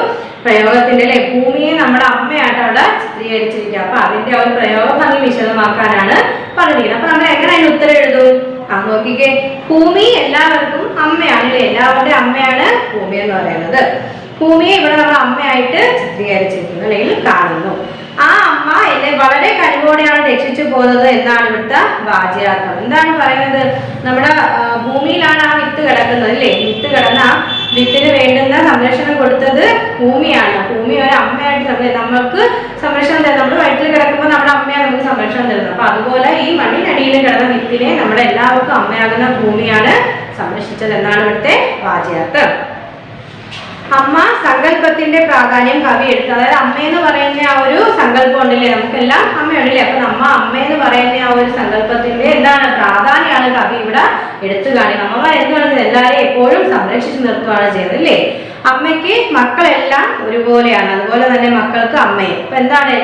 പ്രയോഗത്തിന്റെ അല്ലെ, ഭൂമിയെ നമ്മുടെ അമ്മയായിട്ട് അവിടെ ചിത്രീകരിച്ചിരിക്കുക. അപ്പൊ അതിന്റെ ഒരു പ്രയോഗ ഭംഗി വിശദമാക്കാനാണ് പറഞ്ഞിരിക്കുന്നത്. അപ്പൊ നമ്മൾ എങ്ങനെ അതിന് ഉത്തരം എഴുതും? നോക്കിക്കേ, ഭൂമി എല്ലാവർക്കും അമ്മയാണ് അല്ലെ, എല്ലാവരുടെയും അമ്മയാണ് ഭൂമി എന്ന് പറയുന്നത്. ഭൂമിയെ ഇവിടെ നമ്മൾ അമ്മയായിട്ട് ചിത്രീകരിച്ചിരിക്കുന്നു അല്ലെങ്കിൽ കാണുന്നു. ആ അമ്മ എന്നെ വളരെ കഴിവോടെയാണ് രക്ഷിച്ചു പോകുന്നത് എന്നാണ് ഇവിടുത്തെ വാച്യാർത്ഥം. എന്താണ് പറയുന്നത്? നമ്മുടെ ഭൂമിയിലാണ് ആ വിത്ത് കിടക്കുന്നത് അല്ലേ? വിത്ത് കിടന്ന വിത്തിന് വേണ്ടുന്ന സംരക്ഷണം കൊടുത്തത് ഭൂമിയാണ്. ഭൂമി ഒരു അമ്മയായിട്ട് നമ്മൾക്ക് സംരക്ഷണം തരുന്നത്. നമ്മൾ വയറ്റിൽ കിടക്കുമ്പോൾ നമ്മുടെ അമ്മയാണ് നമുക്ക് സംരക്ഷണം തരുന്നത്. അപ്പൊ അതുപോലെ ഈ മണ്ണിനടിയിൽ കിടന്ന വിത്തിനെ നമ്മുടെ എല്ലാവർക്കും അമ്മയാകുന്ന ഭൂമിയാണ് സംരക്ഷിച്ചത് എന്നാണ് ഇവിടുത്തെ വാച്യാർത്ഥം. അമ്മ സങ്കല്പത്തിന്റെ പ്രാധാന്യം കവി എടുത്തു. അതായത് അമ്മയെന്ന് പറയുന്ന ആ ഒരു സങ്കല്പം ഉണ്ടല്ലേ, നമുക്കെല്ലാം അമ്മയുണ്ടല്ലേ? അപ്പൊ അമ്മയെന്ന് പറയുന്ന ആ ഒരു സങ്കല്പത്തിന്റെ എന്താണ് പ്രാധാന്യമാണ് കവി ഇവിടെ എടുത്തു കാണിക്കുന്നത്. അമ്മമാർ എന്ന് പറയുന്നത് എല്ലാവരെയും എപ്പോഴും സംരക്ഷിച്ചു നിർത്തുകയാണ് ചെയ്യുന്നത് അല്ലേ? അമ്മയ്ക്ക് മക്കളെല്ലാം ഒരുപോലെയാണ്, അതുപോലെ തന്നെ മക്കൾക്ക് അമ്മയും. അപ്പൊ എന്താണ്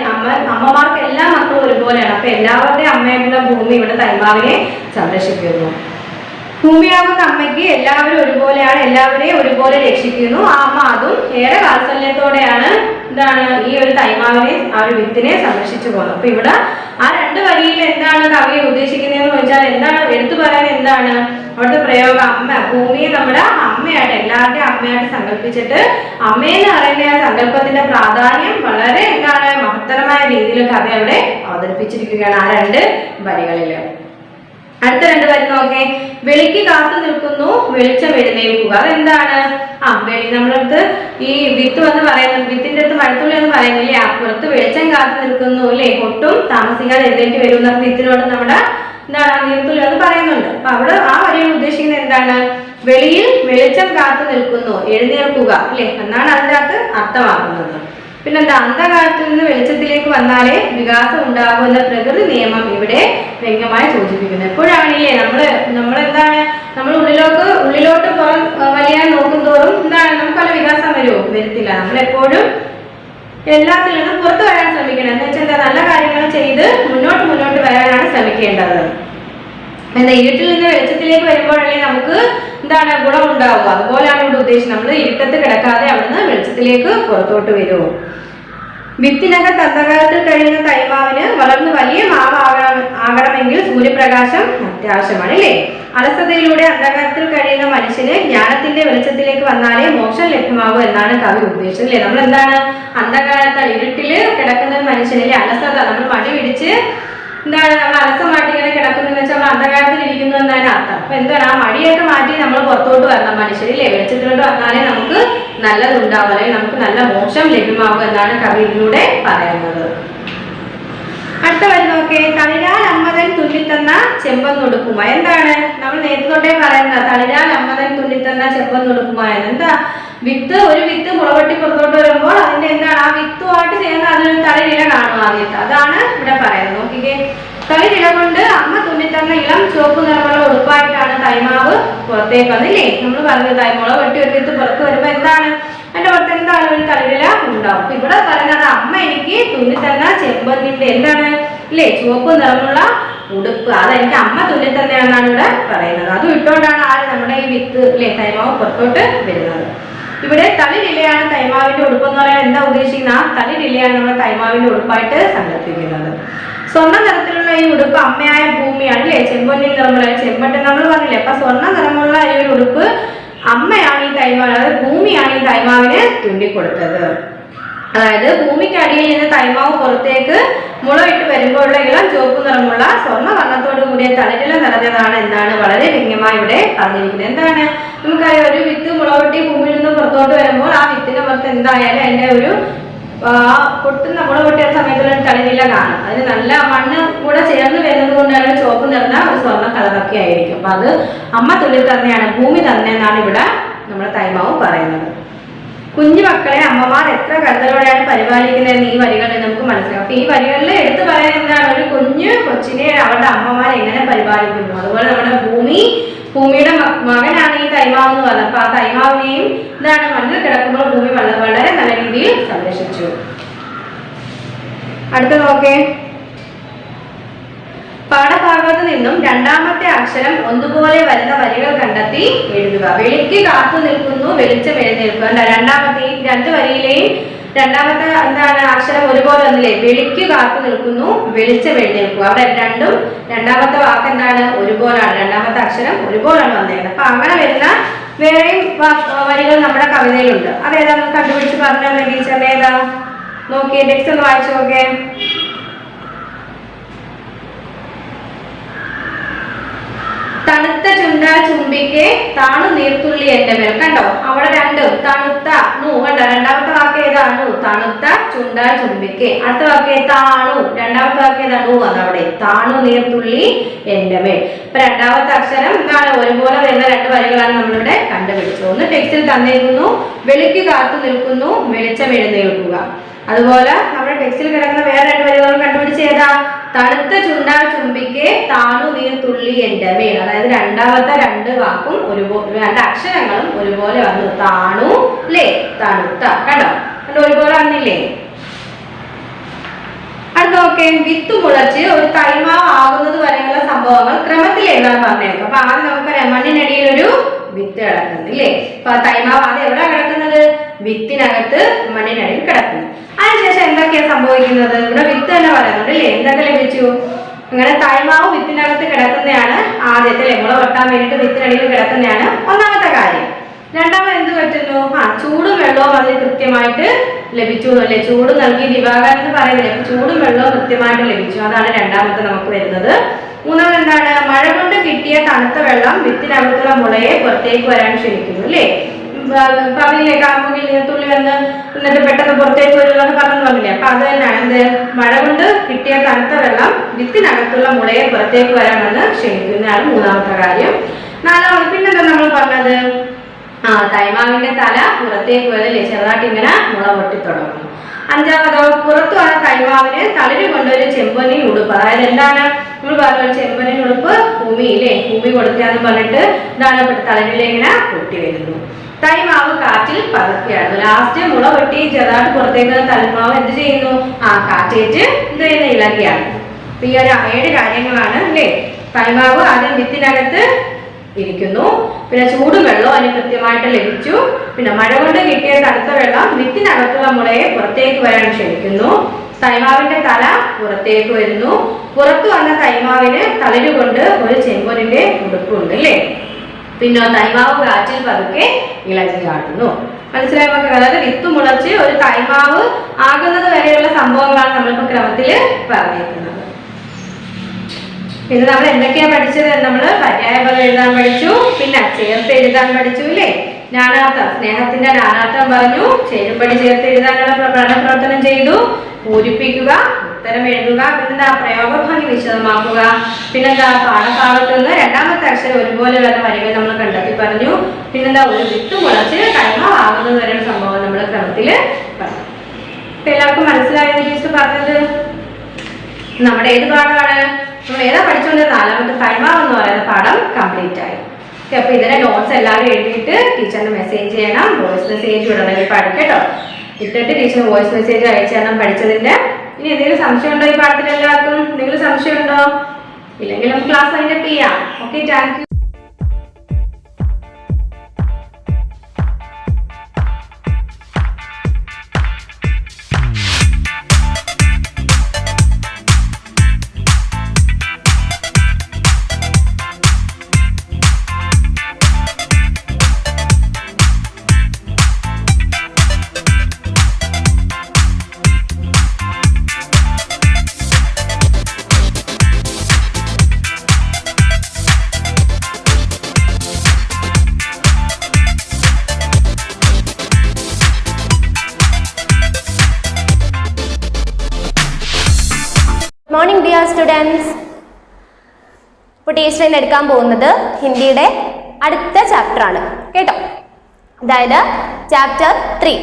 അമ്മമാർക്ക് എല്ലാ മക്കളും ഒരുപോലെയാണ്. അപ്പൊ എല്ലാവരുടെയും അമ്മയായിട്ടുള്ള ഭൂമി ഇവിടെ തൈമാവിനെ സംരക്ഷിക്കുന്നു. ഭൂമിയാകുന്ന അമ്മയ്ക്ക് എല്ലാവരും ഒരുപോലെയാണ്, എല്ലാവരെയും ഒരുപോലെ രക്ഷിക്കുന്നു. ആ അമ്മ അതും ഏറെ വാത്സല്യത്തോടെയാണ് എന്താണ് ഈ ഒരു തൈമാവിനെ ആ ഒരു വിത്തിനെ സംരക്ഷിച്ചു പോകുന്നത്. അപ്പൊ ഇവിടെ ആ 2 വരിയിൽ എന്താണ് കവി ഉദ്ദേശിക്കുന്നതെന്ന് ചോദിച്ചാൽ എന്താണ് എടുത്തു പറയാൻ? എന്താണ് അവിടുത്തെ പ്രയോഗം? അമ്മ, ഭൂമിയെ നമ്മുടെ അമ്മയായിട്ട് എല്ലാവരുടെയും അമ്മയായിട്ട് സങ്കല്പിച്ചിട്ട് അമ്മയെന്ന് പറയുന്ന ആ സങ്കല്പത്തിന്റെ പ്രാധാന്യം വളരെ എന്താണ് മഹത്തരമായ രീതിയിൽ കവി അവിടെ അവതരിപ്പിച്ചിരിക്കുകയാണ് ആ 2 വരികളില്. അടുത്ത 2 വരി നോക്കേ, വെളിക്ക് കാത്തു നിൽക്കുന്നു വെളിച്ചം എഴുന്നേൽക്കുക. അതെന്താണ്? വെളി നമ്മളടുത്ത് ഈ വിത്ത് വന്ന് പറയുന്നത്, വിത്തിന്റെ അടുത്ത് മഴത്തുള്ളി എന്ന് പറയുന്നില്ലേ? പുറത്ത് വെളിച്ചം കാത്തു നിൽക്കുന്നു അല്ലേ, ഒട്ടും താമസിക്കാതെ എഴുന്നേറ്റ് വരുന്ന വിത്തിനോട് നമ്മുടെ എന്താണ് നീർത്തുള്ളി എന്ന് പറയുന്നുണ്ട്. അപ്പൊ അവിടെ ആ വരിയിൽ ഉദ്ദേശിക്കുന്നത് എന്താണ്? വെളിയിൽ വെളിച്ചം കാത്തു നിൽക്കുന്നു എഴുന്നേൽക്കുക അല്ലെ എന്നാണ് അതിൻ്റെ അകത്ത് അർത്ഥമാക്കുന്നത്. പിന്നെന്താ? അന്ധകാലത്തിൽ നിന്ന് വെളിച്ചത്തിലേക്ക് വന്നാലേ വികാസം ഉണ്ടാകുമെന്ന പ്രകൃതി നിയമം ഇവിടെ വ്യംഗ്യമായി സൂചിപ്പിക്കുന്നു. എപ്പോഴാണില്ലേ നമ്മളെന്താണ് നമ്മൾ ഉള്ളിലോട്ട് പുറം വലിയാൻ നോക്കും തോറും എന്താണ് നമുക്ക് പല വികാസം വരുമോ? വരത്തില്ല. നമ്മളെപ്പോഴും എല്ലാത്തിൽ നിന്നും പുറത്തു വരാൻ ശ്രമിക്കണം. എന്ന് വെച്ചാൽ എന്താ, നല്ല കാര്യങ്ങൾ ചെയ്ത് മുന്നോട്ട് വരാനാണ് ശ്രമിക്കേണ്ടത്. എന്താ, ഇരുട്ടിൽ നിന്ന് വെളിച്ചത്തിലേക്ക് വരുമ്പോഴല്ലേ നമുക്ക് എന്താണ് ഗുണം ഉണ്ടാവുക. അതുപോലെയാണ് ഇവിടെ ഉദ്ദേശിച്ചത്. നമ്മൾ ഇരുട്ടത്ത് കിടക്കാതെ അവിടുന്ന് വെളിച്ചത്തിലേക്ക് പുറത്തോട്ട് വരുമോ. വിത്തിനകത്ത് അന്ധകാരത്തിൽ കഴിയുന്ന തൈമാവിന് വളർന്ന് വലിയ മാവ് ആകണമെങ്കിൽ സൂര്യപ്രകാശം അത്യാവശ്യമാണ് അല്ലേ? അലസതയിലൂടെ അന്ധകാരത്തിൽ കഴിയുന്ന മനുഷ്യന് ജ്ഞാനത്തിന്റെ വെളിച്ചത്തിലേക്ക് വന്നാലേ മോക്ഷം ലഭ്യമാകൂ എന്നാണ് കവി ഉദ്ദേശിച്ചത് അല്ലേ? നമ്മൾ എന്താണ് അന്ധകാരത്താൽ ഇരുട്ടില് കിടക്കുന്ന മനുഷ്യനിലെ അലസത, നമ്മൾ മടി പിടിച്ച് എന്താണ് നമ്മൾ അലസമായിട്ട് ഇങ്ങനെ കിടക്കുന്നതെന്ന് വെച്ചാൽ നമ്മൾ അന്ധകാരത്തിൽ ഇരിക്കുന്നു എന്നതിന് അർത്ഥം. അപ്പൊ എന്താണ് ആ മടിയൊക്കെ മാറ്റി നമ്മൾ പുറത്തോട്ട് വരണം മനുഷ്യരില്ലേ, വെളിച്ചത്തിലോട്ട് വന്നാലേ നമുക്ക് നല്ലതുണ്ടാവും, അല്ലെങ്കിൽ നമുക്ക് നല്ല മോക്ഷം ലഭ്യമാകും എന്നാണ് കവി ഇതിലൂടെ പറയുന്നത്. അടുത്ത വരി നോക്കേ, തളിരാൽ അമ്മതൻ തുന്നിത്തന്ന ചെമ്പൊന്നുടുക്കുമായി. എന്താണ് നമ്മൾ നേരത്തെ തൊട്ടേ പറയുന്നത്? തളിരാൽ അമ്മതൻ തുന്നിത്തന്ന ചെമ്പൊന്നുടുക്കുമായി. എന്താ ഒരു വിത്ത് മുളവട്ടി പുറത്തോട്ട് വരുമ്പോൾ അതിന്റെ എന്താണ് ആ വിത്തുമായിട്ട് ചേർന്ന് അതിനൊരു തളിരില കാണും ആദ്യത്തെ, അതാണ് ഇവിടെ പറയുന്നത്. നോക്കിക്കേ, തളിരില കൊണ്ട് അമ്മ തുന്നിത്തന്ന ഇളം ചുവപ്പ് നിറമുള്ള ഉടുപ്പായിട്ടാണ് തൈമാവ് പുറത്തേക്ക് വന്നില്ലേ? നമ്മൾ പറഞ്ഞത് മുളവട്ടി ഒരു വിത്ത് പുറത്ത് വരുമ്പോ എന്താണ് അതിന്റെ പുറത്ത് എന്തായാലും ഒരു തളിരില ഉണ്ടാവും. അപ്പൊ ഇവിടെ പറയുന്നത് അമ്മ എനിക്ക് തുന്നിത്തന്ന ചെമ്പൊന്നിന്റെ എന്താണ് ഇല്ലേ ചുവപ്പ് നിറമുള്ള ഉടുപ്പ്, അതെനിക്ക് അമ്മ തുന്നിത്തന്നെയാണെന്നാണ് ഇവിടെ പറയുന്നത്. അതും ഇട്ടുകൊണ്ടാണ് ആര് നമ്മുടെ ഈ വിത്ത് ഇല്ലേ തൈമാവ് പുറത്തോട്ട് വരുന്നത്. ഇവിടെ തളിരിലയാണ് തൈമാവിന്റെ ഉടുപ്പ് എന്ന് പറയാൻ എന്താ ഉദ്ദേശിക്കുന്ന? തളിരിലയാണ് നമ്മൾ തൈമാവിന്റെ ഉടുപ്പായിട്ട് സങ്കല്പിക്കുന്നത്. സ്വർണ്ണ നിറത്തിലുള്ള ഈ ഉടുപ്പ് അമ്മയായ ഭൂമിയാണ് അല്ലേ? ചെമ്പൊന്നിൻ നിറമുള്ള ചെമ്പട്ട് നമ്മൾ പറഞ്ഞില്ലേ? അപ്പൊ സ്വർണ്ണ നിറമുള്ള ഈ ഒരു ഉടുപ്പ് അമ്മയാണ് ഈ തൈമാവ്, അതായത് ഭൂമിയാണ് ഈ തൈമാവിന് തുന്നിക്കൊടുത്തത്. അതായത് ഭൂമിക്കടിയിൽ നിന്ന് തൈമാവ് പുറത്തേക്ക് മുളയിട്ട് വരുമ്പോഴുള്ള ഇളം ചുവപ്പ് നിറമുള്ള സ്വർണ്ണ വർണ്ണത്തോടു കൂടിയ തളിരില നിറഞ്ഞതാണ് എന്താണ് വളരെ വ്യംഗ്യമായി ഇവിടെ പറഞ്ഞിരിക്കുന്നത്. എന്താണ് നമുക്കറിയാം, ഒരു വിത്ത് മുളവെട്ടി ഭൂമിയിൽ നിന്ന് പുറത്തോട്ട് വരുമ്പോൾ ആ വിത്തിന്റെ പുറത്ത് എന്തായാലും അതിന്റെ ഒരു പൊട്ടുന്ന മുളവെട്ടിയ സമയത്തുള്ള തളിരില കാണും. അതിന് നല്ല മണ്ണ് കൂടെ ചേർന്ന് വരുന്നത് കൊണ്ടാണ് ചുവപ്പ് നിറഞ്ഞ ഒരു സ്വർണ്ണ കളറൊക്കെ ആയിരിക്കും. അപ്പൊ അത് അമ്മ തുള്ളി തന്നെയാണ്, ഭൂമി തന്നെ എന്നാണ് ഇവിടെ നമ്മുടെ തൈമാവ് പറയുന്നത്. കുഞ്ഞു മക്കളെ അമ്മമാർ എത്ര കരുതലോടെയാണ് പരിപാലിക്കുന്നതെന്ന് ഈ വരികളിൽ നമുക്ക് മനസ്സിലാവും. അപ്പൊ ഈ വരികളിൽ എടുത്തു പറയാൻ എന്താണ്, ഒരു കുഞ്ഞു കൊച്ചിനെ അവരുടെ അമ്മമാർ എങ്ങനെ പരിപാലിക്കുന്നു. അതുപോലെ നമ്മുടെ ഭൂമിയുടെ മകനാണ് ഈ തൈമാവ് എന്ന് പറഞ്ഞത്. അപ്പൊ ആ തൈമാവിനെയും എന്താണ് മണ്ണിൽ കിടക്കുമ്പോൾ ഭൂമി വളരെ നല്ല രീതിയിൽ സംരക്ഷിച്ചു. അടുത്ത നോക്കേ, പാഠഭാഗത്ത് നിന്നും രണ്ടാമത്തെ അക്ഷരം ഒന്നുപോലെ വരുന്ന വരികൾ കണ്ടെത്തി എഴുതുക. വെളിക്ക് കാത്തു നിൽക്കുന്നു, വെളിച്ചം എഴുന്നേൽക്കുക. രണ്ടാമത്തെ ഈ രണ്ട് വരിയിലെയും രണ്ടാമത്തെ എന്താണ് അക്ഷരം ഒരുപോലെ വന്നില്ലേ? വെളിക്ക് കാത്തു നിൽക്കുന്നു, വെളിച്ചം എഴുന്നേൽക്കുക. അവിടെ രണ്ടും രണ്ടാമത്തെ വാക്ക് എന്താണ് ഒരുപോലാണ്, രണ്ടാമത്തെ അക്ഷരം ഒരുപോലാണ് വന്നേക്കുന്നത്. അപ്പൊ അങ്ങനെ വരുന്ന വേറെയും വരികൾ നമ്മുടെ കവിതയിലുണ്ട്. അതേതാ നമുക്ക് കണ്ടുപിടിച്ച് പറഞ്ഞാൽ ടീച്ചറിന്റെ ഏതാ നോക്കിയേ, ടെക്സ്റ്റ് ഒന്ന് വായിച്ചു നോക്കേ. തണുത്ത ചുണ്ടാൽ ചുംബിക്കെ താണു നീർത്തുള്ളി എന്റെ മേൽ. കണ്ടോ അവിടെ രണ്ടും തണുത്ത നു കണ്ടോ, രണ്ടാമത്തെ വാക്ക് ഏതാണ്? തണുത്ത ചുണ്ടാൽ ചുംബിക്കെ. അടുത്ത വാക്ക് താണു, രണ്ടാമത്തെ വാക്ക് ഏതാ? നു വന്നു അവിടെ, താണു നീർത്തുള്ളി എന്റെ മേൽ. ഇപ്പൊ രണ്ടാമത്തെ അക്ഷരം എന്താണ് ഒരുപോലെ വരുന്ന രണ്ട് വരികളാണ് നമ്മളിവിടെ കണ്ടുപിടിച്ചത്. ഒന്ന് ടെക്സ്റ്റിൽ തന്നിരിക്കുന്നു, വെളിക്ക് കാത്തു നിൽക്കുന്നു, വെളിച്ചം എഴുന്നേൽക്കുക. അതുപോലെ നമ്മുടെ ടെക്സ്റ്റിൽ കിടക്കുന്ന വേറെ രണ്ട് വരികളും കണ്ടുപിടിച്ച് ഏതാ? തണുത്ത ചുണ്ടാൽ ചുംബിക്കെ താണു നീർത്തുള്ളി എന്റെ മേൽ. അതായത് രണ്ടാമത്തെ രണ്ട് വാക്കും രണ്ട് അക്ഷരങ്ങളും ഒരുപോലെ വന്നു. താണു അല്ലേ, തണുത്ത. കണ്ടോ ഒരുപോലെ വന്നില്ലേ? അടുത്ത നോക്കേ, വിത്ത് മുളച്ച് ഒരു തൈമാവ് ആകുന്നത് വരെയുള്ള സംഭവങ്ങൾ ക്രമത്തിൽ എഴുതാൻ പറഞ്ഞേക്കും. അപ്പൊ ആദ്യം നമുക്കറിയാം മണ്ണിനടിയിൽ ഒരു വിത്ത് കിടക്കുന്നത് ഇല്ലേ? അപ്പൊ തൈമാവ് ആദ്യം എവിടെ കിടക്കുന്നത്? വിത്തിനകത്ത് മണ്ണിനടിയിൽ കിടക്കുന്നു. അതിനുശേഷം എന്തൊക്കെയാണ് സംഭവിക്കുന്നത്? ഇവിടെ വിത്ത് തന്നെ പറയുന്നുണ്ട് അല്ലേ? എന്തൊക്കെ ലഭിച്ചു? അങ്ങനെ തൈമാവ് വിത്തിനകത്ത് കിടക്കുന്നതാണ് ആദ്യത്തെ, മുള വെട്ടാൻ വേണ്ടിയിട്ട് വിത്തിനടിയിൽ കിടക്കുന്നതാണ് ഒന്നാമത്തെ കാര്യം. രണ്ടാമത് എന്ത് പറ്റുന്നു? ചൂടും വെള്ളവും അതിന് കൃത്യമായിട്ട് ലഭിച്ചു എന്നല്ലേ? ചൂട് നൽകി ദിവാകരൻ എന്ന് പറയുന്നില്ലേ? അപ്പൊ ചൂടും വെള്ളവും കൃത്യമായിട്ട് ലഭിച്ചു, അതാണ് രണ്ടാമത്തെ നമുക്ക് വരുന്നത്. മൂന്നാമത് എന്താണ്? മഴ കൊണ്ട് കിട്ടിയ തണുത്ത വെള്ളം വിത്തിനകത്തുള്ള മുളയെ പുറത്തേക്ക് വരാൻ ക്ഷണിക്കുന്നു അല്ലേ? പറഞ്ഞില്ലേ കാമുകിൽ നീർത്തുള്ളി വന്ന് എന്നിട്ട് പെട്ടെന്ന് പുറത്തേക്ക് വരുമെന്ന് പറഞ്ഞില്ലേ? അപ്പൊ അത് തന്നെയാണ് എന്ത്? മഴ കൊണ്ട് കിട്ടിയ തണുത്ത വെള്ളം വിത്തിനകത്തുള്ള മുളയെ പുറത്തേക്ക് വരാമെന്ന് ക്ഷണിക്കുന്നതാണ് മൂന്നാമത്തെ കാര്യം. നാലാമത് പിന്നെന്താ നമ്മൾ പറഞ്ഞത്? തൈമാവിന്റെ തല പുറത്തേക്ക് വരല്ലേ? ചെറുതായിട്ട് ഇങ്ങനെ മുള പൊട്ടിത്തുടങ്ങും. അഞ്ചാമതോ, പുറത്തു വന്ന തൈമാവിന് തളിര് കൊണ്ടൊരു ചെമ്പൊന്നിൻ ഉടുപ്പ്. അതായത് എന്താണ് നമ്മൾ പറഞ്ഞ ചെമ്പൊന്നിൻ ഉടുപ്പ് ഭൂമിയില്ലേ? ഭൂമി കൊടുക്കാന്ന് പറഞ്ഞിട്ട് എന്താണ് തളിരിലിങ്ങനെ പൊട്ടി വരുന്നു. തൈമാവ് കാറ്റിൽ പതക്കുകയാണ്. ലാസ്റ്റ് മുള പൊട്ടി ചെറുതായിട്ട് പുറത്തേക്ക് തൈമാവ് എന്ത് ചെയ്യുന്നു? കാറ്റേറ്റ് എന്ത് ചെയ്യുന്ന ഇളകിയാണ്. അപ്പൊ ഈ ഒരു 7 കാര്യങ്ങളാണ് അല്ലേ? തൈമാവ് ആദ്യം വിത്തിനകത്ത് ഇരിക്കുന്നു. പിന്നെ ചൂടും വെള്ളവും അതിന് കൃത്യമായിട്ട് ലഭിച്ചു. പിന്നെ മഴ കൊണ്ട് കിട്ടിയ തണുത്ത വെള്ളം വിത്തിനകത്തുള്ള മുളയെ പുറത്തേക്ക് വരാൻ ക്ഷണിക്കുന്നു. തൈമാവിന്റെ തല പുറത്തേക്ക് വരുന്നു. പുറത്തു വന്ന തൈമാവിന് തളിരുകൊണ്ട് ഒരു ചെമ്പൊരിന്റെ ഉടുപ്പുണ്ട് അല്ലേ. പിന്നെ തൈമാവ് കാറ്റിൽ പതുക്കെ ഇളകിയാടുന്നു. മനസ്സിലായ മക്കൾ? അതായത് വിത്ത് മുളച്ച് ഒരു തൈമാവ് ആകുന്നത് വരെയുള്ള സംഭവങ്ങളാണ് നമ്മളിപ്പോ ക്രമത്തിൽ പറഞ്ഞിരിക്കുന്നത്. പിന്നെ നമ്മൾ എന്തൊക്കെയാ പഠിച്ചത്? നമ്മൾ പര്യായപദം എഴുതാൻ പഠിച്ചു, പിന്നെ ചേർത്ത് എഴുതാൻ പഠിച്ചു അല്ലേ. നാനാർത്ഥം, സ്നേഹത്തിന്റെ നാനാർത്ഥം പറഞ്ഞു, ചേരുംപടി ചേർത്ത് എഴുതാനുള്ള പ്രവർത്തനം ചെയ്തു, പൂരിപ്പിക്കുക, ഉത്തരം എഴുതുക, പിന്നെന്താ പ്രയോഗഭംഗി വിശദമാക്കുക, പിന്നെന്താ പാഠഭാഗത്ത് നിന്ന് രണ്ടാമത്തെ അക്ഷരം ഒരുപോലെ വരുന്ന വരികൾ നമ്മൾ കണ്ടെത്തി പറഞ്ഞു, പിന്നെന്താ ഒരു വിത്ത് മുളച്ച് കൈമാവുന്നത് വരെ സംഭവം നമ്മൾ ക്രമത്തിൽ പറഞ്ഞു. ഇപ്പൊ എല്ലാവർക്കും മനസ്സിലായെന്ന് ടീച്ചർ പറഞ്ഞത്? നമ്മുടെ ഏത് പാഠമാണ്? നമ്മൾ ഏതാ പഠിച്ചുകൊണ്ടിരുന്നത്? നാലാമത്തെ കൈമാവ് എന്ന് പറയുന്ന പാഠം കംപ്ലീറ്റ് ആയി. അപ്പൊ ഇതിന്റെ നോട്ട്സ് എല്ലാവരും എഴുതിയിട്ട് ടീച്ചറിന് മെസ്സേജ് ചെയ്യണം. വോയിസ് മെസ്സേജ് വിടണമെങ്കിൽ പഠിക്കട്ടോ. ഇട്ടിട്ട് ടീച്ചർ വോയിസ് മെസ്സേജ് അയച്ചു തരണം പഠിച്ചതിന്റെ. ഇനി എന്തെങ്കിലും സംശയം ഉണ്ടോ ഈ പാഠത്തിൽ? എല്ലാവർക്കും എന്തെങ്കിലും സംശയം ഉണ്ടോ? ഇല്ലെങ്കിൽ നമുക്ക് ക്ലാസ് അതിന്റെ ചെയ്യാം. Okay, thank you. Morning dear students. ഇപ്പോൾ ടീച്ചർ എടുക്കാൻ പോകുന്നത് ഹിന്ദിയുടെ അടുത്ത ചാപ്റ്ററാണ് കേട്ടോ. അതായത് chapter 3,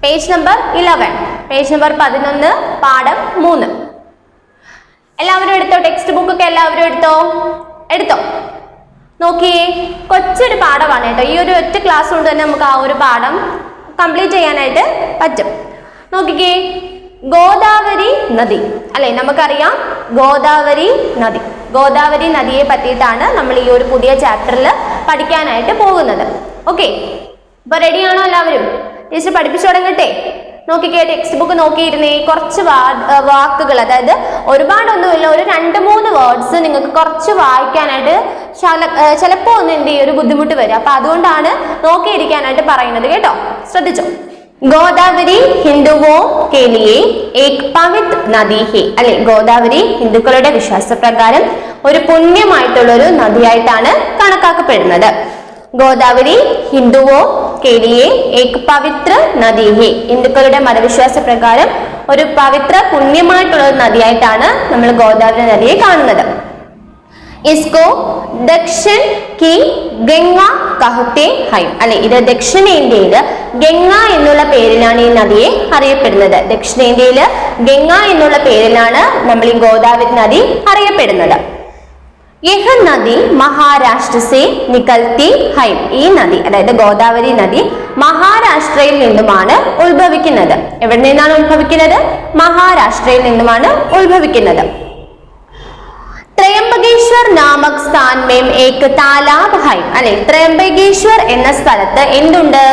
page number 11, page number 11, പാഠം 3. എല്ലാവരും എടുത്തോ? ടെക്സ്റ്റ് ബുക്കൊക്കെ എല്ലാവരും എടുത്തോ? നോക്കിയേ, കൊച്ചൊരു പാഠമാണ് കേട്ടോ. ഈ ഒരു ഒറ്റ ക്ലാസ് കൊണ്ട് തന്നെ നമുക്ക് ആ ഒരു പാഠം കംപ്ലീറ്റ് ചെയ്യാനായിട്ട് പറ്റും. നോക്കിക്കേ, ഗോദാവരി നദി അല്ലെ, നമുക്കറിയാം ഗോദാവരി നദിയെ പറ്റിയിട്ടാണ് നമ്മൾ ഈ ഒരു പുതിയ ചാപ്റ്ററിൽ പഠിക്കാനായിട്ട് പോകുന്നത്. ഓക്കെ, അപ്പൊ റെഡിയാണോ എല്ലാവരും? ടീച്ചർ പഠിപ്പിച്ചു തുടങ്ങട്ടെ. നോക്കിക്കേ, ടെക്സ്റ്റ് ബുക്ക് നോക്കിയിരുന്നേ. കുറച്ച് വാക്കുകൾ, അതായത് ഒരുപാടൊന്നുമില്ല, ഒരു 2-3 വേർഡ്സ് നിങ്ങൾക്ക് കുറച്ച് വായിക്കാനായിട്ട് ചിലപ്പോൾ ഒന്ന് എന്ത് ചെയ്യും, ഒരു ബുദ്ധിമുട്ട് വരും. അപ്പൊ അതുകൊണ്ടാണ് നോക്കിയിരിക്കാനായിട്ട് പറയുന്നത് കേട്ടോ. ശ്രദ്ധിച്ചോ. ഗോദാവരി ഹിന്ദുവോ के लिए एक पवित्र नदी है അല്ലെ. ഗോദാവരി ഹിന്ദുക്കളുടെ വിശ്വാസപ്രകാരം ഒരു പുണ്യമായിട്ടുള്ള ഒരു നദിയായിട്ടാണ് കണക്കാക്കപ്പെടുന്നത്. ഗോദാവരി ഹിന്ദുവോ के लिए एक पवित्र नदी है. ഹിന്ദുക്കളുടെ മതവിശ്വാസ പ്രകാരം ഒരു പവിത്ര പുണ്യമായിട്ടുള്ള ഒരു നദിയായിട്ടാണ് നമ്മൾ ഗോദാവരി നദിയെ കാണുന്നത്. इसको दक्षिण की ഗംഗ कहते हैं അല്ലെ. ഇത് ദക്ഷിണേന്ത്യയില് ഗംഗ എന്നുള്ള പേരിലാണ് ഈ നദിയെ അറിയപ്പെടുന്നത്. ദക്ഷിണേന്ത്യയില് ഗംഗ എന്നുള്ള പേരിലാണ് നമ്മൾ ഈ ഗോദാവരി നദി അറിയപ്പെടുന്നത്. यह नदी महाराष्ट्र से निकलती है. ഈ നദി, അതായത് ഗോദാവരി നദി മഹാരാഷ്ട്രയിൽ നിന്നുമാണ് ഉത്ഭവിക്കുന്നത്. എവിടെ നിന്നാണ് ഉത്ഭവിക്കുന്നത്? മഹാരാഷ്ട്രയിൽ നിന്നുമാണ് ഉത്ഭവിക്കുന്നത്. ത്രയംബകേശ്വർ നാമക് സ്ഥാൻ മേം ഏക് താലാബ് ഹൈ അല്ലെ. ത്രയംബകേശ്വർ എന്ന സ്ഥലത്ത് എന്തുണ്ട്?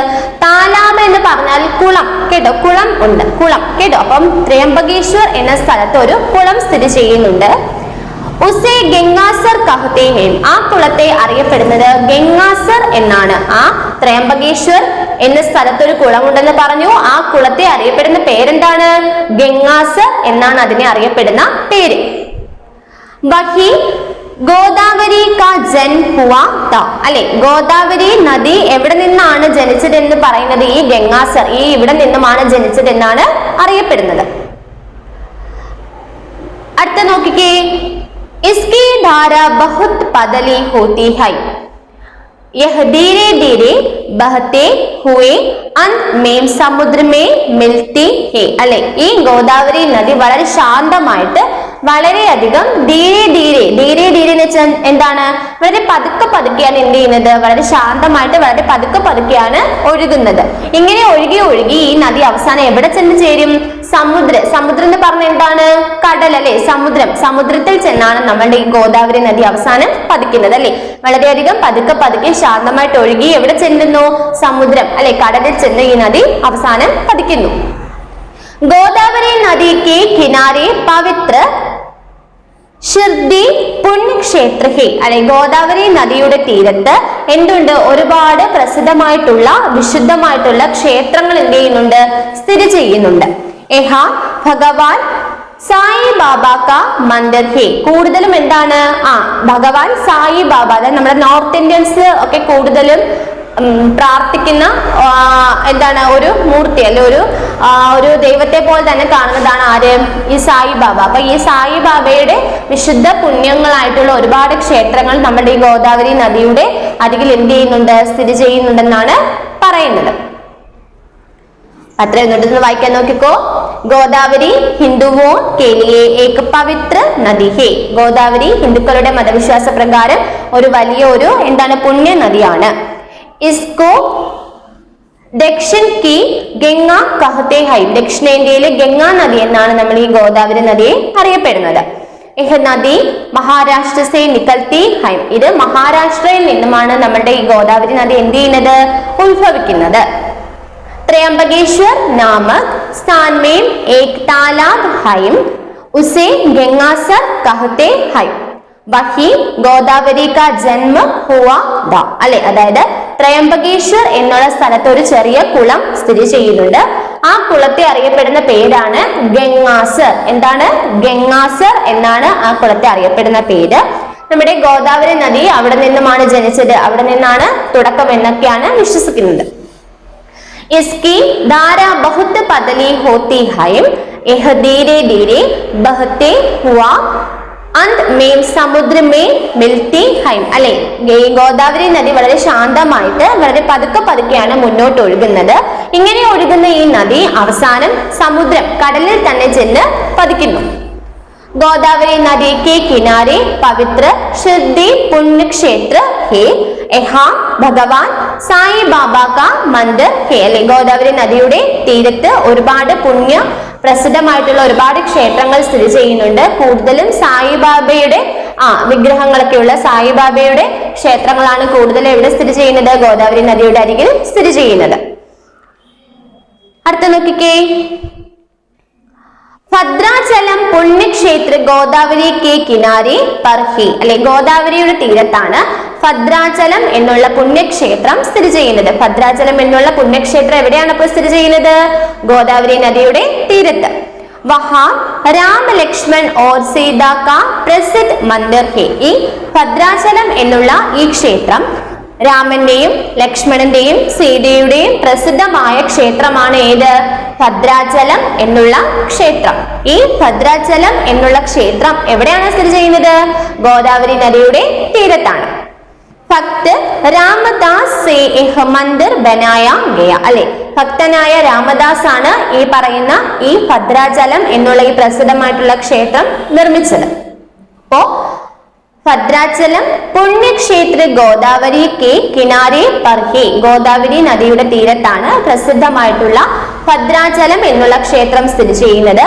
താലാബ് എന്ന് പറഞ്ഞാൽ കുളം കേട്ടോ. കുളം ഉണ്ട്, കുളം കേട്ടോ. അപ്പം ത്രയംബകേശ്വർ എന്ന സ്ഥലത്ത് ഒരു കുളം സ്ഥിതി ചെയ്യുന്നുണ്ട്. ഉസേ ഗംഗാസർ കഹത്തെ ഹേ. ആ കുളത്തെ അറിയപ്പെടുന്നത് ഗംഗാസർ എന്നാണ്. ആ ത്രയംബകേശ്വർ എന്ന സ്ഥലത്ത് ഒരു കുളമുണ്ടെന്ന് പറഞ്ഞു. ആ കുളത്തെ അറിയപ്പെടുന്ന പേരെന്താണ്? ഗംഗാസർ എന്നാണ് അതിനെ അറിയപ്പെടുന്ന പേര്. വഹി ഗോദാവരി കാ ജന്മ ഹുവാ താ അല്ലെ. ഗോദാവരി നദി എവിടെ നിന്നാണ് ജനിച്ചതെന്ന് പറയുന്നത് ഈ ഗംഗാസർ, ഈ ഇവിടെ നിന്നുമാണ് ജനിച്ചതെന്നാണ് അറിയപ്പെടുന്നത്. അടുത്ത നോക്കിക്കേ, ഇസ്കി ധാര ബഹുത് പതലി ഹോത്തി ഹൈ. यह धीरे धीरे बहते हुए अंत में समुद्र में मिलती है അല്ലെ ഈ ഗോദാവരി നദി വളരെ ശാന്തമായിട്ട് വളരെയധികം ധീരെ ധീരെ എന്ന് വെച്ചാൽ എന്താണ് വളരെ പതുക്കെ പതുക്കെയാണ് എന്ത് ചെയ്യുന്നത് വളരെ ശാന്തമായിട്ട് വളരെ പതുക്കെ പതുക്കെയാണ് ഒഴുകുന്നത് ഇങ്ങനെ ഒഴുകി ഒഴുകി ഈ നദി അവസാനം എവിടെ ചെന്ന് ചേരും സമുദ്രം എന്ന് പറഞ്ഞ എന്താണ് കടൽ അല്ലെ സമുദ്രത്തിൽ ചെന്നാണ് നമ്മുടെ ഈ ഗോദാവരി നദി അവസാനം പതിക്കുന്നത് അല്ലെ വളരെയധികം പതുക്കെ ശാന്തമായിട്ട് ഒഴുകി എവിടെ ചെല്ലുന്നു സമുദ്രം അല്ലെ കടലിൽ ചെന്ന് ഈ നദി അവസാനം പതിക്കുന്നു गोदावरी नदी के किनारे पवित्र ഷിർദി പുണ്യക്ഷേത്ര ഹേ അല്ലെ ഗോദാവരി നദിയുടെ തീരത്ത് എന്തുണ്ട് ഒരുപാട് പ്രസിദ്ധമായിട്ടുള്ള വിശുദ്ധമായിട്ടുള്ള ക്ഷേത്രങ്ങൾ എന്ത് ചെയ്യുന്നുണ്ട് സ്ഥിതി ചെയ്യുന്നുണ്ട് യഹാ ഭഗവാൻ സായി ബാബ കാ മന്ദിർ ഹേ കൂടുതലും എന്താണ് ഭഗവാൻ സായി ബാബ അതായത് നമ്മുടെ നോർത്ത് ഇന്ത്യൻസ് ഒക്കെ കൂടുതലും പ്രാർത്ഥിക്കുന്ന എന്താണ് ഒരു മൂർത്തി അല്ലെ ഒരു ദൈവത്തെ പോലെ തന്നെ കാണുന്നതാണ് ആര് ഈ സായി ബാബ അപ്പൊ ഈ സായി ബാബയുടെ വിശുദ്ധ പുണ്യങ്ങളായിട്ടുള്ള ഒരുപാട് ക്ഷേത്രങ്ങൾ നമ്മുടെ ഈ ഗോദാവരി നദിയുടെ അരികിൽ എന്ത് ചെയ്യുന്നുണ്ട് സ്ഥിതി ചെയ്യുന്നുണ്ടെന്നാണ് പറയുന്നത് അത്ര എന്നിട്ട് വായിക്കാൻ നോക്കിക്കോ ഗോദാവരി ഹിന്ദുവോ के लिए एक पवित्र नदी है ഗോദാവരി ഹിന്ദുക്കളുടെ മതവിശ്വാസ പ്രകാരം ഒരു വലിയ ഒരു എന്താണ് പുണ്യ നദിയാണ് इसको दक्षिण की गंगा कहते हैं ദക്ഷിണേന്ത്യയിലെ ഗംഗാ നദി എന്നാണ് നമ്മൾ ഈ ഗോദാവരി നദിയെ അറിയപ്പെടുന്നത് यह നദി മഹാരാഷ്ട്ര से निकलती है ഇത് മഹാരാഷ്ട്രയിൽ നിന്നുമാണ് നമ്മുടെ ഈ ഗോദാവരി നദി എന്ത് ചെയ്യുന്നത് ഉത്ഭവിക്കുന്നത് त्रयंबकेश्वर नामक स्थान में एक तालाब है उसे गंगासर कहते हैं वही गोदावरी का जन्म हुआ था അല്ലെ അതായത് ത്രയംബകേശ്വർ എന്നുള്ള സ്ഥലത്ത് ഒരു ചെറിയ കുളം സ്ഥിതി ചെയ്യുന്നുണ്ട് ആ കുളത്തെ അറിയപ്പെടുന്ന പേരാണ് ഗംഗാസർ എന്താണ് ഗംഗാസർ എന്നാണ് ആ കുളത്തെ അറിയപ്പെടുന്ന പേര് നമ്മുടെ ഗോദാവരി നദി അവിടെ നിന്നുമാണ് ജനിച്ചത് അവിടെ നിന്നാണ് തുടക്കം എന്നൊക്കെയാണ് വിശ്വസിക്കുന്നത് इसकी धारा बहुत पतली होती है यह धीरे धीरे बहते हुआ अंत में समुद्र में मिलती है അല്ലെ ഈ ഗോദാവരി നദി വളരെ ശാന്തമായിട്ട് വളരെ പതുക്കെയാണ് മുന്നോട്ട് ഒഴുകുന്നത് ഇങ്ങനെ ഒഴുകുന്ന ഈ നദി അവസാനം സമുദ്രം കടലിൽ തന്നെ ചെന്ന് പതിക്കുന്നു गोदावरी नदी के किनारे पवित्र ഷിർദി പുണ്യക്ഷേത്ര ഹേ യഹാ ഭഗവാൻ സായി ബാബ കാ മന്ദിർ ഹേ അല്ലെ ഗോദാവരി നദിയുടെ തീരത്ത് ഒരുപാട് പുണ്യ പ്രസിദ്ധമായിട്ടുള്ള ഒരുപാട് ക്ഷേത്രങ്ങൾ സ്ഥിതി ചെയ്യുന്നുണ്ട് കൂടുതലും സായിബാബയുടെ വിഗ്രഹങ്ങളൊക്കെയുള്ള സായിബാബയുടെ ക്ഷേത്രങ്ങളാണ് കൂടുതൽ എവിടെ സ്ഥിതി ചെയ്യുന്നത് ഗോദാവരി നദിയുടെ അരികിൽ സ്ഥിതി ചെയ്യുന്നത് അടുത്ത നോക്കിക്കേ ഭദ്രാചലം പുണ്യക്ഷേത്ര ഗോദാവരി കെ കിനാരെ पर है അല്ലെ ഗോദാവരിയുടെ തീരത്താണ് ഭദ്രാചലം എന്നുള്ള പുണ്യക്ഷേത്രം സ്ഥിതി ചെയ്യുന്നത് ഭദ്രാചലം എന്നുള്ള പുണ്യക്ഷേത്രം എവിടെയാണ് അപ്പോൾ സ്ഥിതി ചെയ്യുന്നത് ഗോദാവരി നദിയുടെ തീരത്ത് वहां राम लक्ष्मण और सीता का प्रसिद्ध मंदिर है ഈ ഭദ്രാചലം എന്നുള്ള ഈ ക്ഷേത്രം രാമന്റെയും ലക്ഷ്മണന്റെയും സീതയുടെയും പ്രസിദ്ധമായ ക്ഷേത്രമാണ് ഏത് ഭദ്രാചലം എന്നുള്ള ക്ഷേത്രം ഈ ഭദ്രാചലം എന്നുള്ള ക്ഷേത്രം എവിടെയാണ് സ്ഥിതി ചെയ്യുന്നത് ഗോദാവരി നദിയുടെ തീരത്താണ് ഭക്ത് രാമദാസ് സേ യഹ് മന്ദിർ ബനായ ഗയ അല്ലെ ഭക്തനായ രാമദാസ് ആണ് ഈ പറയുന്ന ഈ ഭദ്രാചലം എന്നുള്ള ഈ പ്രസിദ്ധമായിട്ടുള്ള ക്ഷേത്രം നിർമ്മിച്ചത് അപ്പോ ഭദ്രാചലം പുണ്യക്ഷേത്ര ഗോദാവരി കെ കിനാരെ पर है ഗോദാവരി നദിയുടെ തീരത്താണ് പ്രസിദ്ധമായിട്ടുള്ള ഭദ്രാചലം എന്നുള്ള ക്ഷേത്രം സ്ഥിതി ചെയ്യുന്നത്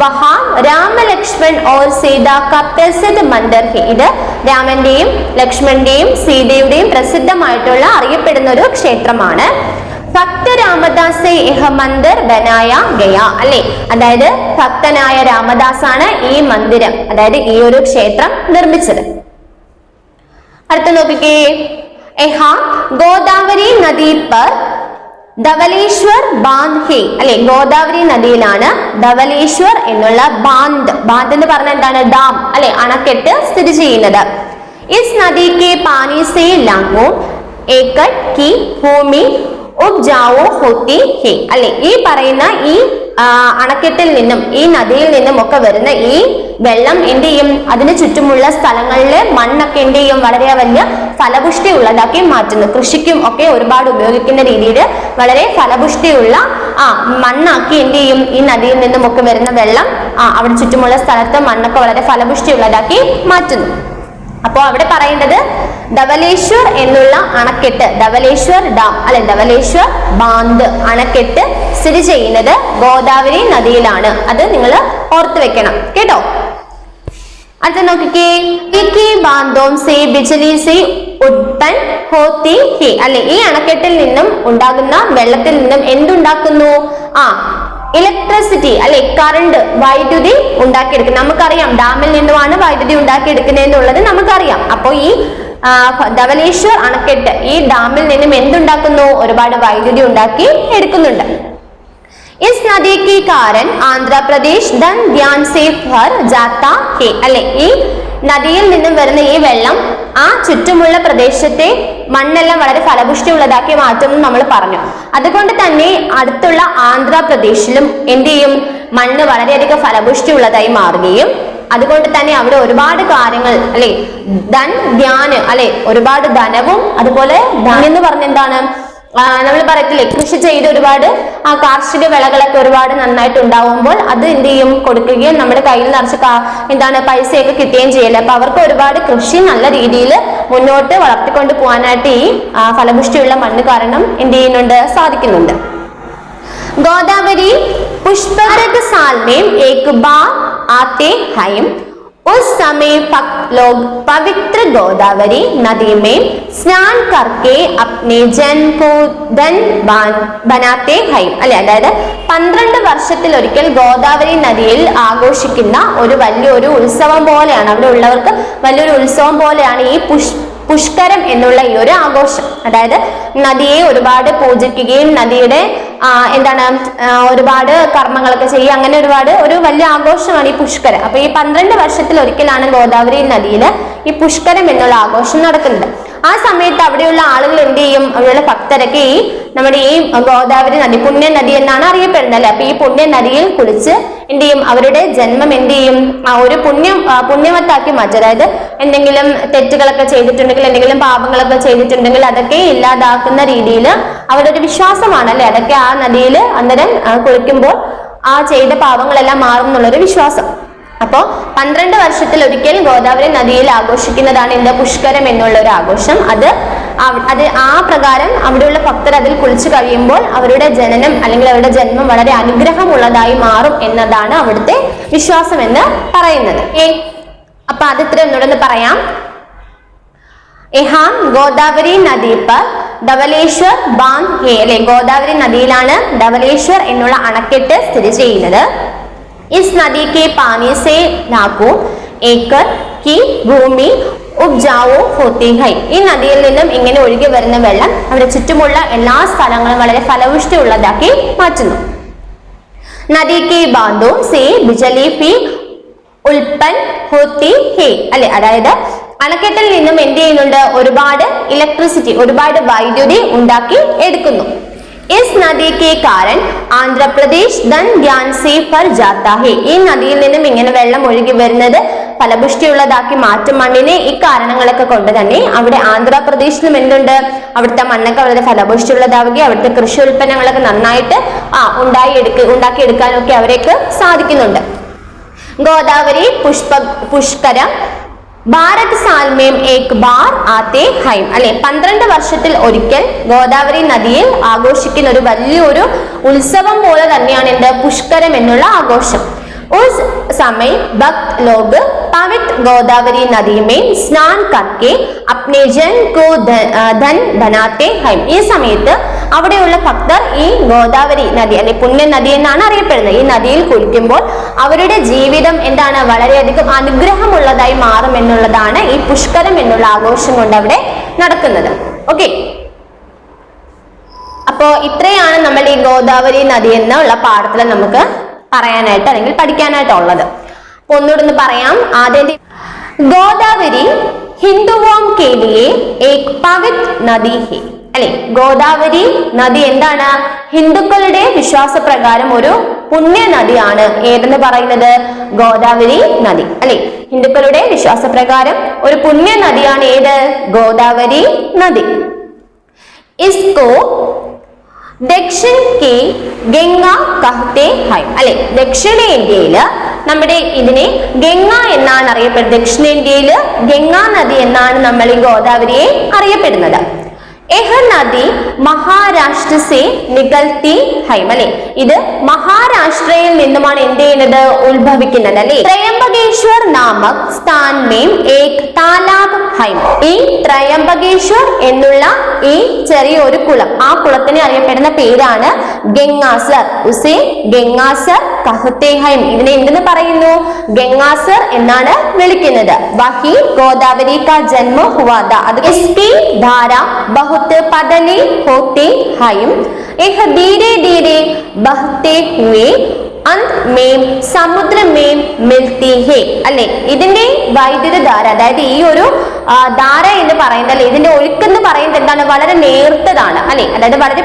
വഹാ രാമ ലക്ഷ്മൺ ഓർ സീത കാ പ്രസിദ്ധ മന്ദിർ ഹെ ഇത് രാമന്റെയും ലക്ഷ്മണന്റെയും സീതയുടെയും പ്രസിദ്ധമായിട്ടുള്ള അറിയപ്പെടുന്ന ഒരു ക്ഷേത്രമാണ് ഭക്ത രാമദാസ് യഹ മന്ദിർ ബനായ ഗയ അല്ലെ അതായത് ഭക്തനായ രാമദാസ് ആണ് ഈ മന്ദിരം അതായത് ഈ ഒരു ക്ഷേത്രം നിർമ്മിച്ചത് അടുത്ത നോക്കിക്കേ യഹാ ഗോദാവരി നദി पर ധവലേശ്വർ ബാന്ദ് ഹേ അല്ലെ ഗോദാവരി നദിയിലാണ് ധവലേശ്വർ എന്നുള്ള ബാന്ദ് എന്ന് പറഞ്ഞാൽ എന്താണ് ഡാം അല്ലെ അണക്കെട്ട് സ്ഥിതി ചെയ്യുന്നത് ഇസ് നദി കെ പാനി സേ ലാഖോ ഏക്കർ കി ഭൂമി ഉപജാവോ ഹോത്തി ഹേ അല്ലെ ഈ പറയുന്ന ഈ അണക്കെട്ടിൽ നിന്നും ഈ നദിയിൽ നിന്നും ഒക്കെ വരുന്ന ഈ വെള്ളം എന്ത് ചെയ്യും, അതിന് ചുറ്റുമുള്ള സ്ഥലങ്ങളിലെ മണ്ണൊക്കെ എന്ത് ചെയ്യും, വളരെ വലിയ ഫലപുഷ്ടി ഉള്ളതാക്കി മാറ്റുന്നു. കൃഷിക്കും ഒക്കെ ഒരുപാട് ഉപയോഗിക്കുന്ന രീതിയിൽ വളരെ ഫലപുഷ്ടിയുള്ള മണ്ണാക്കി എന്ത് ചെയ്യും, ഈ നദിയിൽ നിന്നും ഒക്കെ വരുന്ന വെള്ളം അവിടെ ചുറ്റുമുള്ള സ്ഥലത്ത് മണ്ണൊക്കെ വളരെ ഫലപുഷ്ടി ഉള്ളതാക്കി മാറ്റുന്നു. അപ്പോ അവിടെ പറയേണ്ടത് ധവലേശ്വർ എന്നുള്ള അണക്കെട്ട്, ധവലേശ്വർ ഡാം അല്ലെ ധവലേശ്വർ ബാന്ത് അണക്കെട്ട് സ്ഥിതി ചെയ്യുന്നത് ഗോദാവരി നദിയിലാണ്. അത് നിങ്ങൾ ഓർത്തു വെക്കണം കേട്ടോ. അടുത്ത നോക്കിക്കേ, ബാന്തോം സേ ബിജലി സേ ഉത്പൻ ഹോത്തി ഹി അല്ലെ, ഈ അണക്കെട്ടിൽ നിന്നും ഉണ്ടാകുന്ന വെള്ളത്തിൽ നിന്നും എന്തുണ്ടാക്കുന്നു, ഇലക്ട്രിസിറ്റി അല്ലെ, കറണ്ട്, വൈദ്യുതി ഉണ്ടാക്കിയെടുക്കുന്നത്. നമുക്കറിയാം ഡാമിൽ നിന്നുമാണ് വൈദ്യുതി ഉണ്ടാക്കിയെടുക്കുന്നത് എന്നുള്ളത് നമുക്കറിയാം. അപ്പോൾ ഈ ധവലേശ്വർ അണക്കെട്ട് ഈ ഡാമിൽ നിന്നും എന്തുണ്ടാക്കുന്നു, ഒരുപാട് വൈദ്യുതി ഉണ്ടാക്കി എടുക്കുന്നുണ്ട്. इस नदी के कारण आंध्र प्रदेश धन ध्यान से भर जाता है അല്ലെ, ഈ നദിയിൽ നിന്നും വരുന്ന ഈ വെള്ളം ചുറ്റുമുള്ള പ്രദേശത്തെ മണ്ണെല്ലാം വളരെ ഫലപുഷ്ടി ഉള്ളതാക്കി മാറ്റുമെന്ന് നമ്മൾ പറഞ്ഞു. അതുകൊണ്ട് തന്നെ അടുത്തുള്ള ആന്ധ്രാപ്രദേശിലും എന്ത് ചെയ്യും, മണ്ണ് വളരെയധികം ഫലപുഷ്ടി ഉള്ളതായി മാറുകയും അതുകൊണ്ട് തന്നെ അവിടെ ഒരുപാട് കാര്യങ്ങൾ അല്ലെ, ധൻ ധ്യാന് അല്ലെ, ഒരുപാട് ധനവും അതുപോലെ ധൻ എന്ന് പറഞ്ഞ എന്താണ്, നമ്മൾ പറയത്തില്ലേ കൃഷി ചെയ്ത് ഒരുപാട് കാർഷിക വിളകളൊക്കെ ഒരുപാട് നന്നായിട്ട് ഉണ്ടാവുമ്പോൾ അത് എന്ത് ചെയ്യും, കൊടുക്കുകയും നമ്മുടെ കയ്യിൽ നിറച്ച് പൈസയൊക്കെ കിട്ടുകയും ചെയ്യല്ലേ. അപ്പൊ അവർക്ക് ഒരുപാട് കൃഷി നല്ല രീതിയിൽ മുന്നോട്ട് വളർത്തിക്കൊണ്ട് പോകാനായിട്ട് ഈ ഫലപുഷ്ടിയുള്ള മണ്ണ് കാരണം എന്ത് ചെയ്യുന്നുണ്ട്, സാധിക്കുന്നുണ്ട്. ഗോദാവരി പുഷ്പരത് സാൽ में एक बार आते हैं, उस समय भक्त लोग पवित्र गोदावरी नदी में स्नान करके अपने जन को धन बनाते हैं അല്ലെ. അതായത് 12 വർഷത്തിൽ ഒരിക്കൽ ഗോദാവരി നദിയിൽ ആഘോഷിക്കുന്ന ഒരു വലിയൊരു ഉത്സവം പോലെയാണ്, അവിടെ ഉള്ളവർക്ക് വലിയൊരു ഉത്സവം പോലെയാണ് ഈ പുഷ്കരം എന്നുള്ള ഈ ഒരു ആഘോഷം. അതായത് നദിയെ ഒരുപാട് പൂജിക്കുകയും നദിയുടെ ഒരുപാട് കർമ്മങ്ങളൊക്കെ ചെയ്യുക, അങ്ങനെ ഒരു വലിയ ആഘോഷമാണ് ഈ പുഷ്കരം. അപ്പൊ ഈ 12 വർഷത്തിൽ ഒരിക്കലാണ് ഗോദാവരി നദിയിൽ ഈ പുഷ്കരം എന്നുള്ള ആഘോഷം നടക്കുന്നത്. ആ സമയത്ത് അവിടെയുള്ള ആളുകൾ എന്ത് ചെയ്യും, അവിടെയുള്ള ഭക്തരൊക്കെ ഈ നമ്മുടെ ഈ ഗോദാവരി നദി പുണ്യ നദി എന്നാണ് അറിയപ്പെടുന്നത് അല്ലെ. അപ്പൊ ഈ പുണ്യ നദിയിൽ കുളിച്ച് എന്ത് ചെയ്യും, അവരുടെ ജന്മം എന്ത് ചെയ്യും, ഒരു പുണ്യമത്താക്കി മാറ്റും. അതായത് എന്തെങ്കിലും തെറ്റുകളൊക്കെ ചെയ്തിട്ടുണ്ടെങ്കിൽ, എന്തെങ്കിലും പാപങ്ങളൊക്കെ ചെയ്തിട്ടുണ്ടെങ്കിൽ അതൊക്കെ ഇല്ലാതാക്കുന്ന രീതിയിൽ അവരുടെ ഒരു വിശ്വാസമാണ് അല്ലെ. അതൊക്കെ ആ നദിയിൽ അന്നേരം കുളിക്കുമ്പോൾ ചെയ്ത പാപങ്ങളെല്ലാം മാറും എന്നുള്ളൊരു വിശ്വാസം. അപ്പോ 12 വർഷത്തിൽ ഒരിക്കൽ ഗോദാവരി നദിയിൽ ആഘോഷിക്കുന്നതാണ് എന്താ, പുഷ്കരം എന്നുള്ള ഒരു ആഘോഷം. അത് ആ പ്രകാരം അവിടെയുള്ള ഭക്തർ അതിൽ കുളിച്ചു കഴിയുമ്പോൾ അവരുടെ ജനനം അല്ലെങ്കിൽ അവരുടെ ജന്മം വളരെ അനുഗ്രഹമുള്ളതായി മാറും എന്നതാണ് അവിടുത്തെ വിശ്വാസം എന്ന് പറയുന്നത്. അപ്പൊ അത് ഇത്ര എന്നോടൊന്ന് പറയാം. ഗോദാവരി നദി പർ ധവലേശ്വർ ബാന്ധ് ഹേ അല്ലെ, ഗോദാവരി നദിയിലാണ് ധവലേശ്വർ എന്നുള്ള അണക്കെട്ട് സ്ഥിതി ചെയ്യുന്നത്. इस नदी के पानी से लाखों एकड़ की भूमि ഉപജാവോ ഹോത്തി ഹൈ, ഈ നദിയിൽ നിന്നും ഇങ്ങനെ ഒഴുകി വരുന്ന വെള്ളം അവിടെ ചുറ്റുമുള്ള എല്ലാ സ്ഥലങ്ങളും വളരെ ഫലപുഷ്ടി ഉള്ളതാക്കി മാറ്റുന്നു. നദി കെ ബാന്തോ സേ ബിജലി ഫി ഉൽപ്പൻ ഹോത്തി ഹേ അല്ലെ, അതായത് അണക്കെട്ടിൽ നിന്നും എന്ത് ചെയ്യുന്നുണ്ട്, ഒരുപാട് ഇലക്ട്രിസിറ്റി, ഒരുപാട് വൈദ്യുതി ഉണ്ടാക്കി എടുക്കുന്നു. इस नदी के कारण ആന്ധ്രാപ്രദേശ് ധൻ ധ്യാൻ സേ ഭർ ജാത്താ ഹേ, ഈ നദിയിൽ നിന്നും ഇങ്ങനെ വെള്ളം ഒഴുകി വരുന്നത് ഫലപുഷ്ടിയുള്ളതാക്കി മാറ്റും മണ്ണിനെ. ഈ കാരണങ്ങളൊക്കെ കൊണ്ട് തന്നെ അവിടെ ആന്ധ്രാപ്രദേശിലും എന്തുണ്ട്, അവിടുത്തെ മണ്ണൊക്കെ വളരെ ഫലപുഷ്ടിയുള്ളതാവുകയും അവിടുത്തെ കൃഷി ഉൽപ്പന്നങ്ങളൊക്കെ നന്നായിട്ട് ഉണ്ടാക്കിയെടുക്കാനൊക്കെ അവർക്ക് സാധിക്കുന്നുണ്ട്. ഗോദാവരി പുഷ്കരം ഭാരത് സാൽ മേം ഏക് ബാർ ആത്തെ ഹൈം അല്ലെ, 12 വർഷത്തിൽ ഒരിക്കൽ ഗോദാവരി നദിയിൽ ആഘോഷിക്കുന്ന ഒരു വലിയൊരു ഉത്സവം പോലെ തന്നെയാണ് എന്ത്, പുഷ്കരം എന്നുള്ള ആഘോഷം. उस समय भक्त लोग पवित्र गोदावरी नदी में स्नान करके अपने जन को धन बनाते हैं. ഈ സമയത്ത് അവിടെയുള്ള ഭക്തർ ഈ ഗോദാവരി നദി അല്ലെ പുണ്യ നദി എന്നാണ് അറിയപ്പെടുന്നത്. ഈ നദിയിൽ കുളിക്കുമ്പോൾ അവരുടെ ജീവിതം എന്താണ്, വളരെയധികം അനുഗ്രഹമുള്ളതായി മാറും എന്നുള്ളതാണ് ഈ പുഷ്കരം എന്നുള്ള ആഘോഷം കൊണ്ട് അവിടെ നടക്കുന്നത്. ഓക്കെ, അപ്പോ ഇത്രയാണ് നമ്മൾ ഈ ഗോദാവരി നദി എന്നുള്ള പാഠത്തിൽ നമുക്ക് പറയാനായിട്ട് അല്ലെങ്കിൽ പഠിക്കാനായിട്ടുള്ളത്. ഒന്നുകൂടെ പറയാം. ആദ്യം ഗോദാവരി ഹിന്ദുവോം കെ ലിയേ ഏക് പവിത്ര നദി ഹേ അല്ലെ, ഗോദാവരി നദി എന്താണ്, ഹിന്ദുക്കളുടെ വിശ്വാസപ്രകാരം ഒരു പുണ്യ നദിയാണ് ഏതെന്ന് പറയുന്നത്? ഗോദാവരി നദി അല്ലെ. ഹിന്ദുക്കളുടെ വിശ്വാസപ്രകാരം ഒരു പുണ്യ നദിയാണ് ഏത്? ഗോദാവരി നദി. ഇസ്കോ ദക്ഷിൺ കി ഗംഗ കഹത്തെ ഹൈ അല്ലെ. ദക്ഷിണേന്ത്യയില് നമ്മുടെ ഇതിനെ ഗംഗ എന്നാണ് അറിയപ്പെടുന്നത്. ദക്ഷിണേന്ത്യയില് ഗംഗാ നദി എന്നാണ് നമ്മൾ ഈ ഗോദാവരിയെ അറിയപ്പെടുന്നത്. എഹ നദി മഹാരാഷ്ട്ര സെ നികൽത്തി ഹൈ അല്ലെ. ഇത് മഹാരാഷ്ട്രയിൽ നിന്നുമാണ് എന്ത് ചെയ്യുന്നത്? ഉത്ഭവിക്കുന്നത് അല്ലെ. ത്രയംബകേശ്വർ നാമക് സ്ഥാൻ മേം ഏക് താലാബ് ഹൈ. ഈ ത്രയംബകേശ്വർ എന്നുള്ള ഈ ചെറിയ ഒരു കുളം, ആ കുളത്തിന് അറിയപ്പെടുന്ന പേരാണ് ഗംഗാസർ. ഉസേ ഗംഗാസർ കഹത്തെ ഹൈം. ഇതിനെ എന്തെന്ന് പറയുന്നു? ഗംഗാസർ എന്നാണ് വിളിക്കുന്നത്. വഹി ഗോദാവരി കാ ജന്മ ഹുവാ ഥാ. അത് ഇസ്കി ധാര बहुत पतली होते हैं, यह धीरे धीरे बहते हुए अंत में समुद्र में मिलती है അല്ലെ. ഇതിന്റെ വൈദ്യുതധാര, അതായത് ഈ ഒരു ധാര എന്ന് പറയുന്നത് അല്ലെ, ഇതിന്റെ ഒഴുക്ക് എന്ന് പറയുന്നത് എന്താണ്? വളരെ നേർത്തതാണ് അല്ലെ. അതായത് വളരെ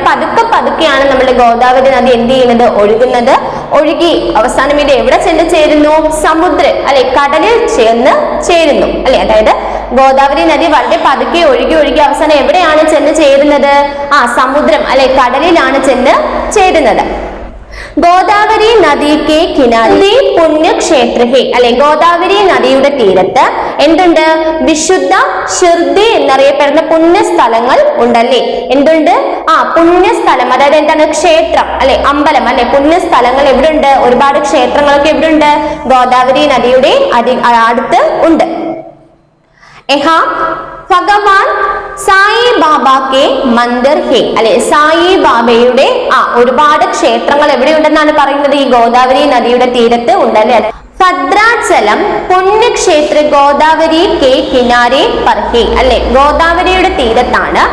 പതുക്കെയാണ് നമ്മുടെ ഗോദാവരി നദി എന്ത് ചെയ്യുന്നത്? ഒഴുകുന്നത്. ഒഴുകി അവസാനം ഇത് എവിടെ ചെന്ന് ചേരുന്നു? സമുദ്ര അല്ലെ, കടലിൽ ചെന്ന് ചേരുന്നു അല്ലെ. അതായത് ഗോദാവരി നദി വളരെ പതുക്കെ ഒഴുകി അവസാനം എവിടെയാണ് ചെന്ന് ചേരുന്നത്? സമുദ്രം അല്ലെ, കടലിലാണ് ചെന്ന് ചേരുന്നത്. ഗോദാവരി നദിക്ക് കിനാരെ പുണ്യക്ഷേത്ര ഹേ അല്ലെ. ഗോദാവരി നദിയുടെ തീരത്ത് എന്തുണ്ട്? വിശുദ്ധ ഷിർദി എന്നറിയപ്പെടുന്ന പുണ്യസ്ഥലങ്ങൾ ഉണ്ടല്ലേ. എന്തുണ്ട്? പുണ്യസ്ഥലം, അതായത് എന്താണ്? ക്ഷേത്രം അല്ലെ, അമ്പലം അല്ലെ. പുണ്യസ്ഥലങ്ങൾ എവിടെ ഉണ്ട്? ഒരുപാട് ക്ഷേത്രങ്ങളൊക്കെ എവിടെ ഉണ്ട്? ഗോദാവരി നദിയുടെ അടുത്ത് ഉണ്ട്. ഭഗവാൻ സായി ബാബാക്കെ മന്ദിർ ഹേ അല്ലെ. സായി ബാബയുടെ ഒരുപാട് ക്ഷേത്രങ്ങൾ എവിടെയുണ്ടെന്നാണ് പറയുന്നത്? ഈ ഗോദാവരി നദിയുടെ തീരത്ത് ഉണ്ടല്ലേ. ഭദ്രാചലം പുണ്യക്ഷേത്ര ഗോദാവരി കെ കിനാരെ പർ ഹേ അല്ലെ. ഗോദാവരിയുടെ തീരത്താണ്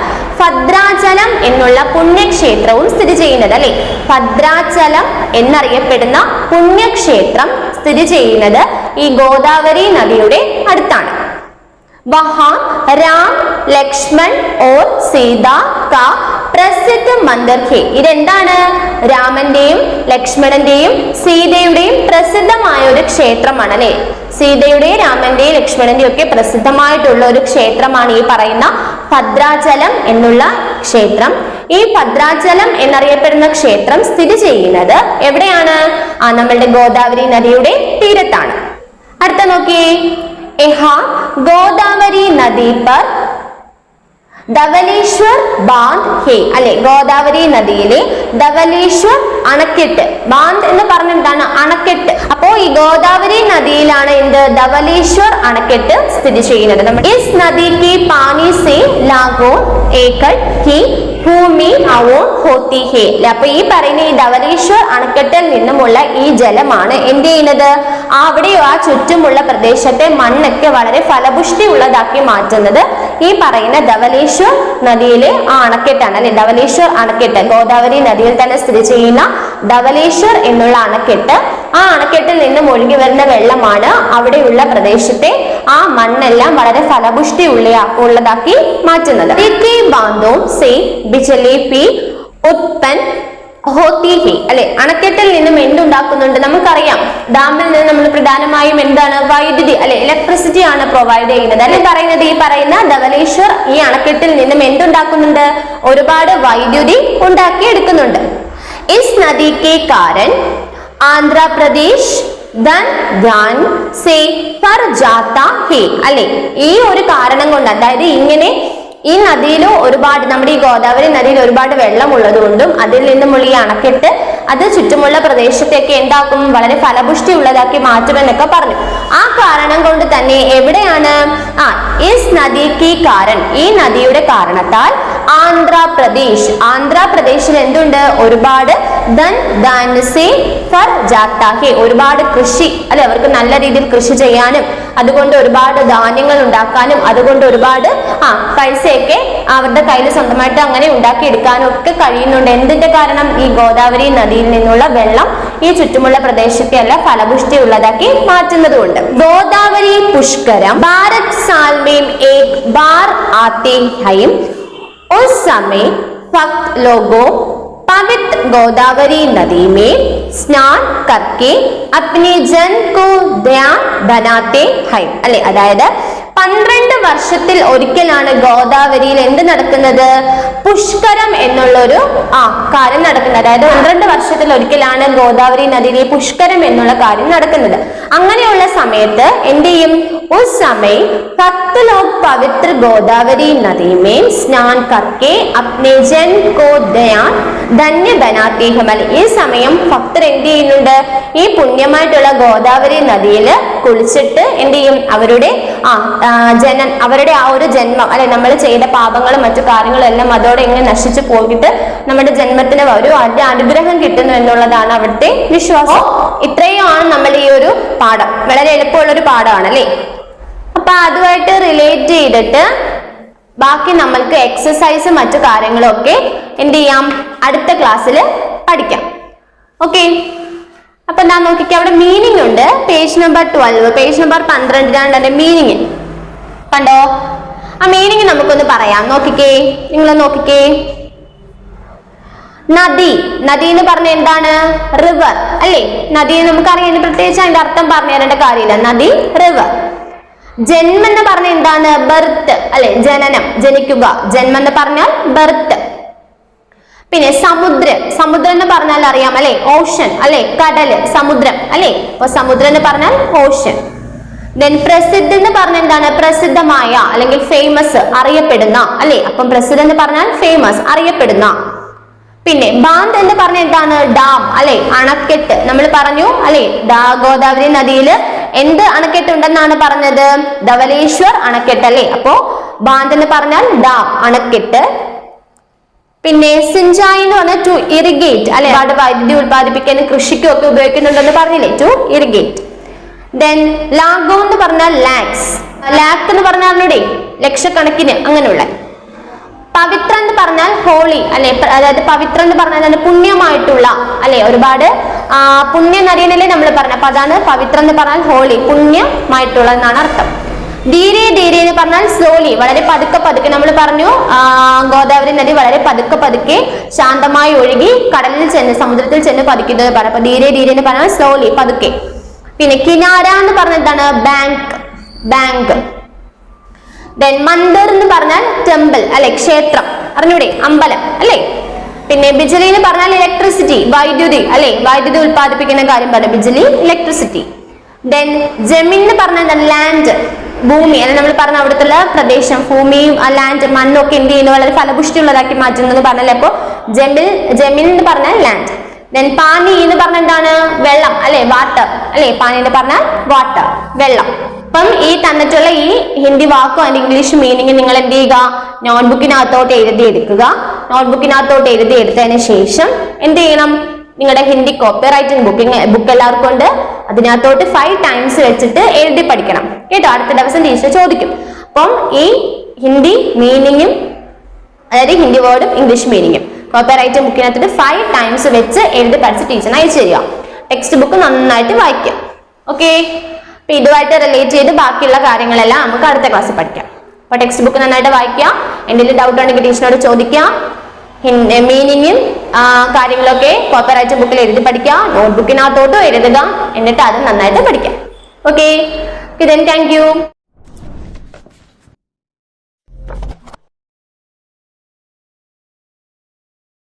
ഭദ്രാചലം എന്നുള്ള പുണ്യക്ഷേത്രവും സ്ഥിതി ചെയ്യുന്നത് അല്ലെ. ഭദ്രാചലം എന്നറിയപ്പെടുന്ന പുണ്യക്ഷേത്രം സ്ഥിതി ചെയ്യുന്നത് ഈ ഗോദാവരി നദിയുടെ അടുത്താണ്. वहां राम लक्ष्मण और सीता का പ്രസിദ്ധ മന്ദിർ ഹേ. ഇതെന്താണ്? രാമന്റെയും ലക്ഷ്മണന്റെയും സീതയുടെയും പ്രസിദ്ധമായ ഒരു ക്ഷേത്രമാണ് അല്ലെ. സീതയുടെയും രാമന്റെയും ലക്ഷ്മണന്റെയും ഒക്കെ പ്രസിദ്ധമായിട്ടുള്ള ഒരു ക്ഷേത്രമാണ് ഈ പറയുന്ന ഭദ്രാചലം എന്നുള്ള ക്ഷേത്രം. ഈ ഭദ്രാചലം എന്നറിയപ്പെടുന്ന ക്ഷേത്രം സ്ഥിതി ചെയ്യുന്നത് എവിടെയാണ്? നമ്മളുടെ ഗോദാവരി നദിയുടെ തീരത്താണ്. അടുത്ത നോക്കിയേ. ഗോദാവരി നദി പർ ധവലേശ്വർ ബാന്ദ് ഹേ അല്ലെ. ഗോദാവരി നദിയിലെ ധവലേശ്വർ അണക്കെട്ട്. ബാന്ദ് എന്ന് പറഞ്ഞ എന്താണ്? അണക്കെട്ട്. അപ്പോ ഈ ഗോദാവരി നദിയിലാണ് എന്ത്? ധവലേശ്വർ അണക്കെട്ട് സ്ഥിതി ചെയ്യുന്നത്. ഇസ് നദിക്ക് പാനി സെ ലാഖോ ഏക്കർ കി ഭൂമി അവോൺ ഹോത്തി ഹേ. അപ്പൊ ഈ പറയുന്ന ഈ ധവലേശ്വർ അണക്കെട്ടിൽ നിന്നുമുള്ള ഈ ജലമാണ് എന്ത് ചെയ്യുന്നത്? അവിടെയോ ആ ചുറ്റുമുള്ള പ്രദേശത്തെ മണ്ണൊക്കെ വളരെ ഫലപുഷ്ടി ഉള്ളതാക്കി മാറ്റുന്നത് ഈ പറയുന്ന ധവലേശ്വർ നദിയിലെ ആ അണക്കെട്ടാണ് അല്ലെ. ധവലേശ്വർ അണക്കെട്ട് ഗോദാവരി നദിയിൽ തന്നെ സ്ഥിതി ചെയ്യുന്ന ധവലേശ്വർ എന്നുള്ള അണക്കെട്ട്. ആ അണക്കെട്ടിൽ നിന്നും ഒഴുകി വരുന്ന വെള്ളമാണ് അവിടെയുള്ള പ്രദേശത്തെ ആ മണ്ണെല്ലാം വളരെ ഫലപുഷ്ടി ഉള്ളതാക്കി മാറ്റുന്നത്. അല്ലെ. അണക്കെട്ടിൽ നിന്നും എന്തുണ്ടാക്കുന്നുണ്ട്? നമുക്കറിയാം, ഡാമിൽ നിന്ന് നമ്മൾ പ്രധാനമായും എന്താണ്? വൈദ്യുതി അല്ലെ, ഇലക്ട്രിസിറ്റി ആണ് പ്രൊവൈഡ് ചെയ്യുന്നത് അല്ലെ. പറയുന്നത് ഈ പറയുന്ന ധവലേശ്വർ ഈ അണക്കെട്ടിൽ നിന്നും എന്തുണ്ടാക്കുന്നുണ്ട്? ഒരുപാട് വൈദ്യുതി ഉണ്ടാക്കി എടുക്കുന്നുണ്ട്. ഇസ് നദി കെ കാരൻ ആന്ധ്രാപ്രദേശ് ധൻ സേ പർ ജാത്ത ഹേ അല്ലെ. ഈ ഒരു കാരണം കൊണ്ട്, അതായത് ഇങ്ങനെ ഈ നദിയിൽ ഒരുപാട്, നമ്മുടെ ഈ ഗോദാവരി നദിയിൽ ഒരുപാട് വെള്ളം ഉള്ളതുകൊണ്ടും അതിൽ നിന്നുമുള്ള ഈ അണക്കെട്ട് അത് ചുറ്റുമുള്ള പ്രദേശത്തെയൊക്കെ എന്താക്കും? വളരെ ഫലപുഷ്ടി ഉള്ളതാക്കി മാറ്റുമെന്നൊക്കെ പറഞ്ഞു. ആ കാരണം കൊണ്ട് തന്നെ എവിടെയാണ്? ഇസ് നദിക്ക് കാരൻ, ഈ നദിയുടെ കാരണത്താൽ ആന്ധ്രാപ്രദേശിൽ എന്തുണ്ട്? ഒരുപാട് ഒരുപാട് കൃഷി അല്ലെ. അവർക്ക് നല്ല രീതിയിൽ കൃഷി ചെയ്യാനും അതുകൊണ്ട് ഒരുപാട് ധാന്യങ്ങൾ ഉണ്ടാക്കാനും അതുകൊണ്ട് ഒരുപാട് പൈസയൊക്കെ അവരുടെ കയ്യിൽ സ്വന്തമായിട്ട് അങ്ങനെ ഉണ്ടാക്കി എടുക്കാനും ഒക്കെ കഴിയുന്നുണ്ട്. എന്തിന്റെ കാരണം? ഈ ഗോദാവരി നദിയിൽ നിന്നുള്ള വെള്ളം ഈ ചുറ്റുമുള്ള പ്രദേശത്തെ എല്ലാം ഫലപുഷ്ടി ഉള്ളതാക്കി മാറ്റുന്നതുകൊണ്ട്. ഗോദാവരി പുഷ്കരം ഭാരത് സാൽ മേം ഏക് ബാർ ആത്തെ ഹൈം. उस समय भक्त लोगों पवित्र गोदावरी नदी में स्नान करके अपने जन को ध्यान बनाते हैं അല്ലെ അതായത് 12 വർഷത്തിൽ ഒരിക്കലാണ് ഗോദാവരിയിൽ എന്ത് നടക്കുന്നത് പുഷ്കരം എന്നുള്ളൊരു കാര്യം നടക്കുന്നത് അതായത് 12 വർഷത്തിൽ ഒരിക്കലാണ് ഗോദാവരി നദിയിലെ പുഷ്കരം എന്നുള്ള കാര്യം നടക്കുന്നത് അങ്ങനെയുള്ള സമയത്ത് എന്ത് ചെയ്യും उस समय भक्त लोग पवित्र गोदावरी नदी में स्नान करके अपने जन को धन्य बनाते हैं ഈ സമയം ഭക്തർ എന്ത് ചെയ്യുന്നുണ്ട് ഈ പുണ്യമായിട്ടുള്ള ഗോദാവരി നദിയിൽ കുളിച്ചിട്ട് എന്ത് ചെയ്യും അവരുടെ അവരുടെ ആ ഒരു ജന്മം അല്ലെ നമ്മൾ ചെയ്ത പാപങ്ങളും മറ്റു കാര്യങ്ങളും എല്ലാം അതോടെ ഇങ്ങനെ നശിച്ചു പോയിട്ട് നമ്മുടെ ജന്മത്തിന് ഒരു അനുഗ്രഹം കിട്ടുന്നു എന്നുള്ളതാണ് അവിടുത്തെ വിശ്വാസം ഇത്രയുമാണ് നമ്മൾ ഈ ഒരു പാഠം വളരെ എളുപ്പമുള്ള ഒരു പാഠമാണ് അല്ലേ അപ്പൊ അതുമായിട്ട് റിലേറ്റ് ചെയ്തിട്ട് ബാക്കി നമ്മൾക്ക് എക്സസൈസ് മറ്റു കാര്യങ്ങളും ഒക്കെ എന്ത് ചെയ്യാം അടുത്ത ക്ലാസ്സിൽ പഠിക്കാം ഓക്കെ അപ്പൊ ഞാൻ നോക്കിക്കേ അവിടെ മീനിങ് ഉണ്ട് പേജ് നമ്പർ 12 പേജ് നമ്പർ 12 അതിന്റെ മീനിങ് കണ്ടോ ആ മീനിങ് നമുക്കൊന്ന് പറയാം നോക്കിക്കേ നിങ്ങൾ നോക്കിക്കേ നദി നദി എന്ന് പറഞ്ഞ എന്താണ് റിവർ അല്ലേ നദി നമുക്കറിയാം പ്രത്യേകിച്ച് അതിന്റെ അർത്ഥം പറഞ്ഞു തരേണ്ട കാര്യമില്ല നദി റിവർ ജന്മം എന്ന് പറഞ്ഞ എന്താണ് ബർത്ത് അല്ലെ ജനനം ജനിക്കുക ജന്മം എന്ന് പറഞ്ഞാൽ ബർത്ത് പിന്നെ സമുദ്രം സമുദ്രം എന്ന് പറഞ്ഞാൽ അറിയാം അല്ലെ ഓഷൻ അല്ലെ കടല് സമുദ്രം അല്ലെ അപ്പൊ സമുദ്രം എന്ന് പറഞ്ഞാൽ ഓഷൻ ദെൻ പ്രസിദ്ധ എന്ന് പറഞ്ഞ എന്താണ് പ്രസിദ്ധമായ അല്ലെങ്കിൽ ഫേമസ് അറിയപ്പെടുന്ന അല്ലെ അപ്പം പ്രസിദ്ധ എന്ന് പറഞ്ഞാൽ ഫേമസ് അറിയപ്പെടുന്ന പിന്നെ ബാന്ത് എന്ന് പറഞ്ഞ എന്താണ് ഡാം അല്ലെ അണക്കെട്ട് നമ്മൾ പറഞ്ഞു അല്ലെ ഗോദാവരി നദിയിൽ എന്ത് അണക്കെട്ട് ഉണ്ടെന്നാണ് പറഞ്ഞത് ധവലേശ്വർ അണക്കെട്ട് അല്ലെ അപ്പോ ബാന്ത് എന്ന് പറഞ്ഞാൽ ഡാം അണക്കെട്ട് പിന്നെ സിഞ്ചായി എന്ന് പറഞ്ഞാൽ ടു ഇറിഗേറ്റ് അല്ലെ ഒരുപാട് വൈദ്യുതി ഉത്പാദിപ്പിക്കാനും കൃഷിക്കും ഒക്കെ ഉപയോഗിക്കുന്നുണ്ടെന്ന് പറഞ്ഞില്ലേ ടു ഇറിഗേറ്റ് ദെൻ ലാഗോ എന്ന് പറഞ്ഞാൽ ലാക്സ് ലാക്ക് എന്ന് പറഞ്ഞാൽ ലക്ഷക്കണക്കിന് അങ്ങനെയുള്ള പവിത്ര എന്ന് പറഞ്ഞാൽ ഹോളി അല്ലെ അതായത് പവിത്ര എന്ന് പറഞ്ഞാൽ പുണ്യമായിട്ടുള്ള അല്ലെ ഒരുപാട് പുണ്യ നദിയനല്ലേ നമ്മൾ പറഞ്ഞ അപ്പൊ അതാണ് പവിത്ര എന്ന് പറഞ്ഞാൽ ഹോളി പുണ്യമായിട്ടുള്ള എന്നാണ് അർത്ഥം ധീരെ ധീരെ എന്ന് പറഞ്ഞാൽ സ്ലോലി വളരെ പതുക്കെ പതുക്കെ നമ്മൾ പറഞ്ഞു ഗോദാവരി നദി വളരെ പതുക്കെ പതുക്കെ ശാന്തമായി ഒഴുകി കടലിൽ ചെന്ന് സമുദ്രത്തിൽ ചെന്ന് പതിക്കുന്നത് പറയാം അപ്പൊ ധീരെ ധീരെ എന്ന് പറഞ്ഞാൽ സ്ലോലി പതുക്കെ പിന്നെ കിനാര എന്ന് പറഞ്ഞ എന്താണ് ബാങ്ക് ദെൻ മന്ദിർ എന്ന് പറഞ്ഞാൽ ടെമ്പിൾ അല്ലെ ക്ഷേത്രം അറിഞ്ഞൂടെ അമ്പലം അല്ലെ പിന്നെ ബിജലി എന്ന് പറഞ്ഞാൽ ഇലക്ട്രിസിറ്റി വൈദ്യുതി അല്ലെ വൈദ്യുതി ഉത്പാദിപ്പിക്കുന്ന കാര്യം പറഞ്ഞു ബിജലി ഇലക്ട്രിസിറ്റി ദെൻ ജമീൻ എന്ന് പറഞ്ഞാൽ ലാൻഡ് ഭൂമി അല്ലെ നമ്മൾ പറഞ്ഞ അവിടുത്തെ പ്രദേശം ഭൂമിയും ലാൻഡ് മണ്ണൊക്കെ എന്ത് ചെയ്യുന്നു വളരെ ഫലപുഷ്ടിയുള്ളതാക്കി മാറ്റുന്നു പറഞ്ഞല്ലേ അപ്പൊ ജമീൻ എന്ന് പറഞ്ഞാൽ ലാൻഡ് ദെൻ പാനി എന്ന് പറഞ്ഞ എന്താണ് വെള്ളം അല്ലെ വാട്ടർ അല്ലെ പാനി എന്ന് പറഞ്ഞാൽ വാട്ടർ വെള്ളം അപ്പം ഈ തന്നിട്ടുള്ള ഈ ഹിന്ദി വാക്കും അതിന്റെ ഇംഗ്ലീഷ് മീനിങ് നിങ്ങൾ എന്ത് ചെയ്യുക നോട്ട്ബുക്കിനകത്തോട്ട് എഴുതിയെടുക്കുക നോട്ട്ബുക്കിനകത്തോട്ട് എഴുതിയെടുത്തതിന് ശേഷം എന്ത് ചെയ്യണം നിങ്ങളുടെ ഹിന്ദി കോപ്പി റൈറ്റിംഗ് ബുക്ക് എല്ലാവർക്കും ഉണ്ട് അതിനകത്തോട്ട് 5 times വെച്ചിട്ട് എഴുതി പഠിക്കണം കേട്ടോ അടുത്ത ദിവസം ടീച്ചർ ചോദിക്കും അപ്പം ഈ ഹിന്ദി മീനിങ്ങും അതായത് ഹിന്ദി വേർഡും ഇംഗ്ലീഷ് മീനിങ്ങും കോപ്പി റൈറ്റിംഗ് ബുക്കിനകത്തോട്ട് 5 times വെച്ച് എഴുതി പഠിച്ച് ടീച്ചറിന് അയച്ചു തരിക ടെക്സ്റ്റ് ബുക്ക് നന്നായിട്ട് വായിക്കാം ഓക്കെ അപ്പൊ ഇതുമായിട്ട് റിലേറ്റ് ചെയ്ത് ബാക്കിയുള്ള കാര്യങ്ങളെല്ലാം നമുക്ക് അടുത്ത ക്ലാസ്സിൽ പഠിക്കാം അപ്പൊ ടെക്സ്റ്റ് ബുക്ക് നന്നായിട്ട് വായിക്കുക എന്തെങ്കിലും ഡൗട്ട് ഉണ്ടെങ്കിൽ ടീച്ചറിനോട് ചോദിക്കാം മീനിങ്ങും കാര്യങ്ങളൊക്കെ കോപ്പി റൈറ്റിംഗ് ബുക്കിൽ എഴുതി പഠിക്കുക നോട്ട്ബുക്കിനകത്തോട്ടും എഴുതുക എന്നിട്ട് അത് നന്നായിട്ട് പഠിക്കാം ഓക്കെ താങ്ക് യു